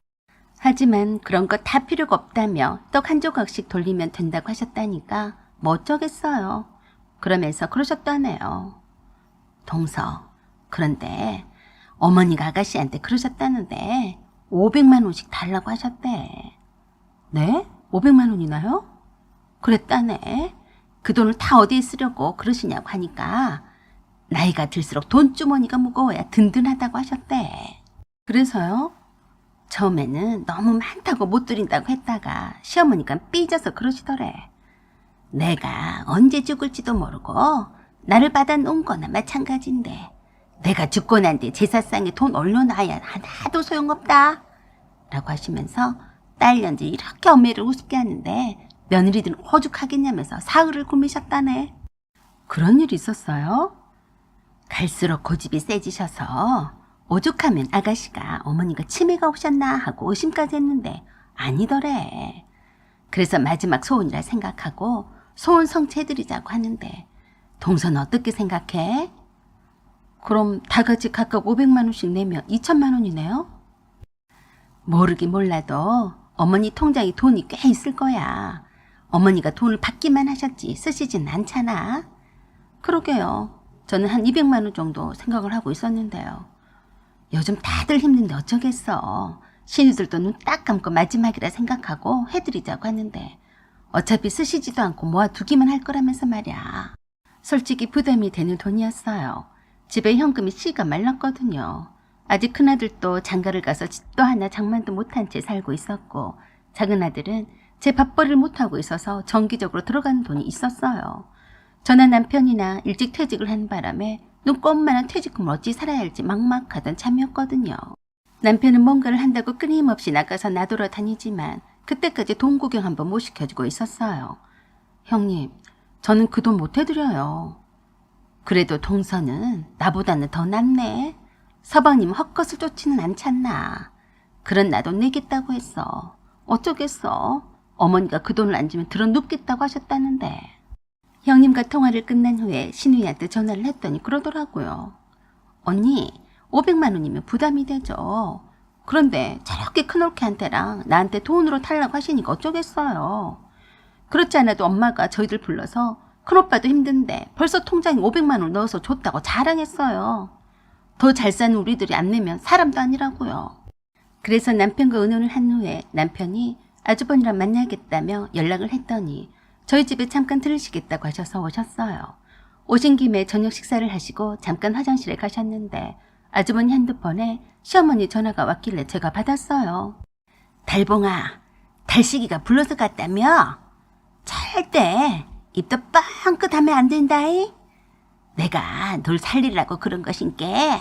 하지만 그런 거 다 필요가 없다며 떡 한 조각씩 돌리면 된다고 하셨다니까 뭐 어쩌겠어요. 그러면서 그러셨다네요. 동서, 그런데 어머니가 아가씨한테 그러셨다는데 500만 원씩 달라고 하셨대. 네? 500만 원이나요? 그랬다네. 그 돈을 다 어디에 쓰려고 그러시냐고 하니까 나이가 들수록 돈주머니가 무거워야 든든하다고 하셨대. 그래서요? 처음에는 너무 많다고 못 드린다고 했다가 시어머니가 삐져서 그러시더래. 내가 언제 죽을지도 모르고 나를 받아놓은 거나 마찬가지인데 내가 죽고 난 뒤 제사상에 돈 올려놔야 하나도 소용없다 라고 하시면서 딸년들 이렇게 엄매를 우습게 하는데 며느리들은 오죽하겠냐면서 사흘을 굶으셨다네. 그런 일이 있었어요? 갈수록 고집이 세지셔서 오죽하면 아가씨가 어머니가 치매가 오셨나 하고 의심까지 했는데 아니더래. 그래서 마지막 소원이라 생각하고 소원 성취해드리자고 하는데 동서는 어떻게 생각해? 그럼 다 같이 각각 500만 원씩 내면 2천만 원이네요? 모르긴 몰라도 어머니 통장에 돈이 꽤 있을 거야. 어머니가 돈을 받기만 하셨지 쓰시진 않잖아. 그러게요. 저는 한 200만 원 정도 생각을 하고 있었는데요. 요즘 다들 힘든데 어쩌겠어. 신우들도 눈 딱 감고 마지막이라 생각하고 해드리자고 하는데 어차피 쓰시지도 않고 모아두기만 할 거라면서 말이야. 솔직히 부담이 되는 돈이었어요. 집에 현금이 씨가 말랐거든요. 아직 큰아들도 장가를 가서 집도 하나 장만도 못한 채 살고 있었고 작은아들은 제 밥벌이를 못하고 있어서 정기적으로 들어가는 돈이 있었어요. 저나 남편이나 일찍 퇴직을 한 바람에 눈꼽만한 퇴직금을 어찌 살아야 할지 막막하던 참이었거든요. 남편은 뭔가를 한다고 끊임없이 나가서 나돌아다니지만 그때까지 돈 구경 한번 못 시켜주고 있었어요. 형님, 저는 그 돈 못 해드려요. 그래도 동서는 나보다는 더 낫네. 서방님 헛것을 쫓지는 않잖나. 그런 나도 내겠다고 했어. 어쩌겠어. 어머니가 그 돈을 안 주면 들어눕겠다고 하셨다는데. 형님과 통화를 끝난 후에 신우이한테 전화를 했더니 그러더라고요. 언니, 500만 원이면 부담이 되죠. 그런데 저렇게 큰올케한테랑 나한테 돈으로 달라고 하시니까 어쩌겠어요. 그렇지 않아도 엄마가 저희들 불러서 큰오빠도 힘든데 벌써 통장에 500만 원 넣어서 줬다고 자랑했어요. 더 잘 사는 우리들이 안 내면 사람도 아니라고요. 그래서 남편과 의논을 한 후에 남편이 아주버니랑 만나겠다며 연락을 했더니 저희 집에 잠깐 들으시겠다고 하셔서 오셨어요. 오신 김에 저녁 식사를 하시고 잠깐 화장실에 가셨는데 아주버니 핸드폰에 시어머니 전화가 왔길래 제가 받았어요. 달봉아, 달식이가 불러서 갔다며? 절대 입도 뻥끗 하면 안 된다이. 내가 널 살리려고 그런 것인게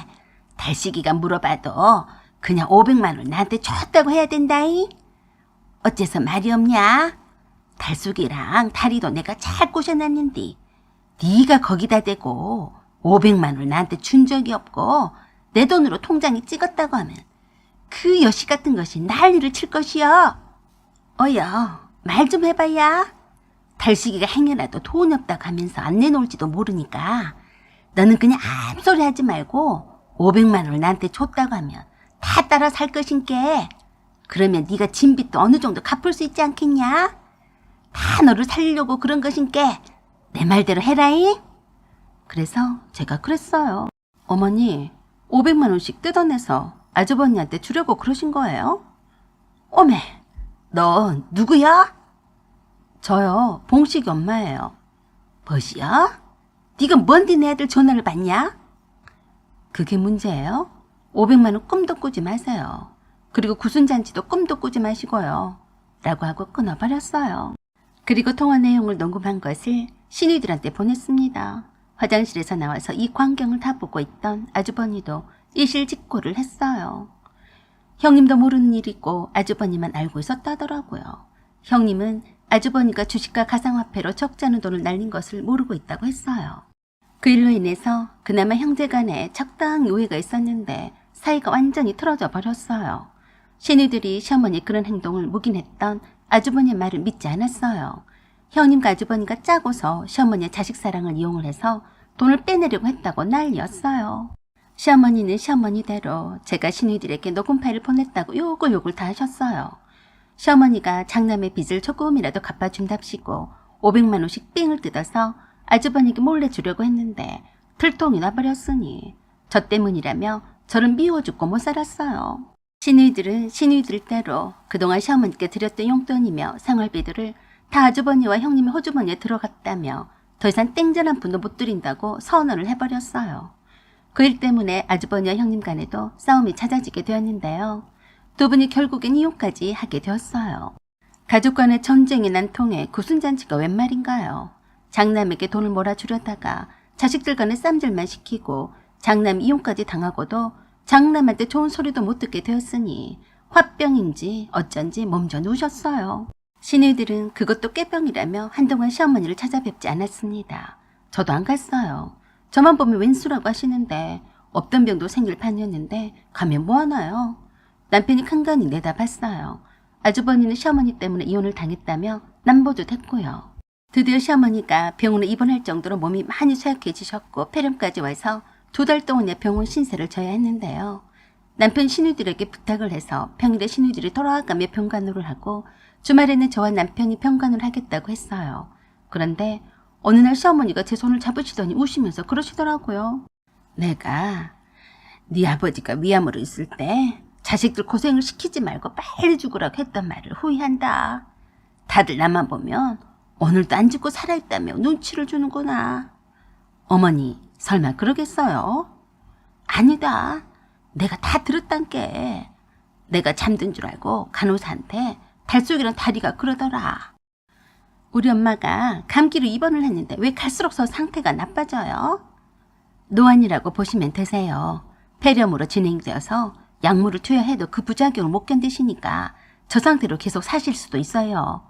달식이가 물어봐도 그냥 500만 원 나한테 줬다고 해야 된다이. 어째서 말이 없냐? 달숙이랑 다리도 내가 잘 꼬셔놨는데 네가 거기다 대고 500만 원 나한테 준 적이 없고 내 돈으로 통장에 찍었다고 하면 그 여시 같은 것이 난리를 칠 것이여. 어여, 말 좀 해봐야. 달식이가 행여라도 돈이 없다고 하면서 안 내놓을지도 모르니까 너는 그냥 아무 소리 하지 말고 500만 원을 나한테 줬다고 하면 다 따라 살 것인게. 그러면 네가 진 빚도 어느 정도 갚을 수 있지 않겠냐? 다 너를 살리려고 그런 것인게 내 말대로 해라잉. 그래서 제가 그랬어요. 어머니, 500만 원씩 뜯어내서 아주버니한테 주려고 그러신 거예요? 어메, 너 누구야? 저요, 봉식이 엄마예요. 뭐시여? 네가 뭔데 내 아들 전화를 받냐? 그게 문제예요? 500만 원 꿈도 꾸지 마세요. 그리고 구순잔치도 꿈도 꾸지 마시고요. 라고 하고 끊어버렸어요. 그리고 통화 내용을 녹음한 것을 신우이들한테 보냈습니다. 화장실에서 나와서 이 광경을 다 보고 있던 아주버니도 일실직고를 했어요. 형님도 모르는 일이고 아주버니만 알고 있었다더라고요. 형님은 아주버니가 주식과 가상화폐로 적지 않은 돈을 날린 것을 모르고 있다고 했어요. 그 일로 인해서 그나마 형제간에 적당히 오해가 있었는데 사이가 완전히 틀어져 버렸어요. 신우들이 시어머니 그런 행동을 묵인했던 아주버니의 말을 믿지 않았어요. 형님과 아주버니가 짜고서 시어머니의 자식 사랑을 이용을 해서 돈을 빼내려고 했다고 난리였어요. 시어머니는 시어머니대로 제가 신우들에게 녹음 파일을 보냈다고 욕을 다 하셨어요. 시어머니가 장남의 빚을 조금이라도 갚아준답시고 500만 원씩 삥을 뜯어서 아주버니에게 몰래 주려고 했는데 들통이 나버렸으니 저 때문이라며 저를 미워 죽고 못 살았어요. 시누이들은 시누이들대로 그동안 시어머니께 드렸던 용돈이며 생활비들을 다 아주버니와 형님의 호주머니에 들어갔다며 더 이상 땡전 한 푼도 못 드린다고 선언을 해버렸어요. 그 일 때문에 아주버니와 형님 간에도 싸움이 잦아지게 되었는데요. 두 분이 결국엔 이혼까지 하게 되었어요. 가족 간의 전쟁이 난 통에 구순잔치가 웬 말인가요? 장남에게 돈을 몰아주려다가 자식들 간에 쌈질만 시키고 장남 이혼까지 당하고도 장남한테 좋은 소리도 못 듣게 되었으니 화병인지 어쩐지 몸져 누우셨어요. 시누이들은 그것도 꾀병이라며 한동안 시어머니를 찾아뵙지 않았습니다. 저도 안 갔어요. 저만 보면 웬수라고 하시는데 없던 병도 생길 판이었는데 가면 뭐하나요? 남편이 간간히 내다봤어요. 아주버니는 시어머니 때문에 이혼을 당했다며 남보도 됐고요. 드디어 시어머니가 병원에 입원할 정도로 몸이 많이 쇠약해지셨고 폐렴까지 와서 2달 동안의 병원 신세를 져야 했는데요. 남편 시누이들에게 부탁을 해서 평일에 시누이들이 돌아가며 병간호를 하고 주말에는 저와 남편이 병간호를 하겠다고 했어요. 그런데 어느 날 시어머니가 제 손을 잡으시더니 우시면서 그러시더라고요. 내가 네 아버지가 위암으로 있을 때 자식들 고생을 시키지 말고 빨리 죽으라고 했던 말을 후회한다. 다들 나만 보면 오늘도 안 죽고 살아있다며 눈치를 주는구나. 어머니 설마 그러겠어요? 아니다. 내가 다 들었단께. 내가 잠든 줄 알고 간호사한테 달속이랑 다리가 그러더라. 우리 엄마가 감기로 입원을 했는데 왜 갈수록 더 상태가 나빠져요? 노안이라고 보시면 되세요. 폐렴으로 진행되어서 약물을 투여해도 그 부작용을 못 견디시니까 저 상태로 계속 사실 수도 있어요.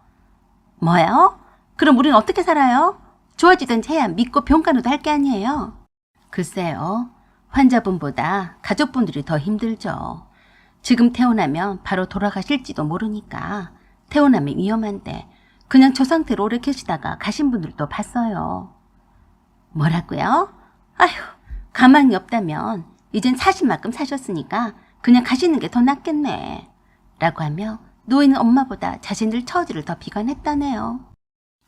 뭐요? 그럼 우리는 어떻게 살아요? 좋아지든지 해야 믿고 병간호도 할 게 아니에요. 글쎄요. 환자분보다 가족분들이 더 힘들죠. 지금 태어나면 바로 돌아가실지도 모르니까 태어나면 위험한데 그냥 저 상태로 오래 계시다가 가신 분들도 봤어요. 뭐라고요? 아휴, 가망이 없다면 이젠 사신 만큼 사셨으니까 그냥 가시는 게 더 낫겠네. 라고 하며 노인은 엄마보다 자신들 처지를 더 비관했다네요.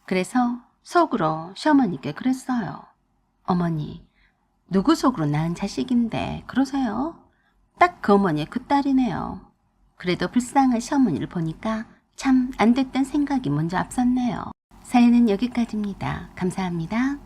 그래서 속으로 시어머니께 그랬어요. 어머니, 누구 속으로 낳은 자식인데 그러세요? 딱 그 어머니의 그 딸이네요. 그래도 불쌍한 시어머니를 보니까 참 안 됐던 생각이 먼저 앞섰네요. 사연은 여기까지입니다. 감사합니다.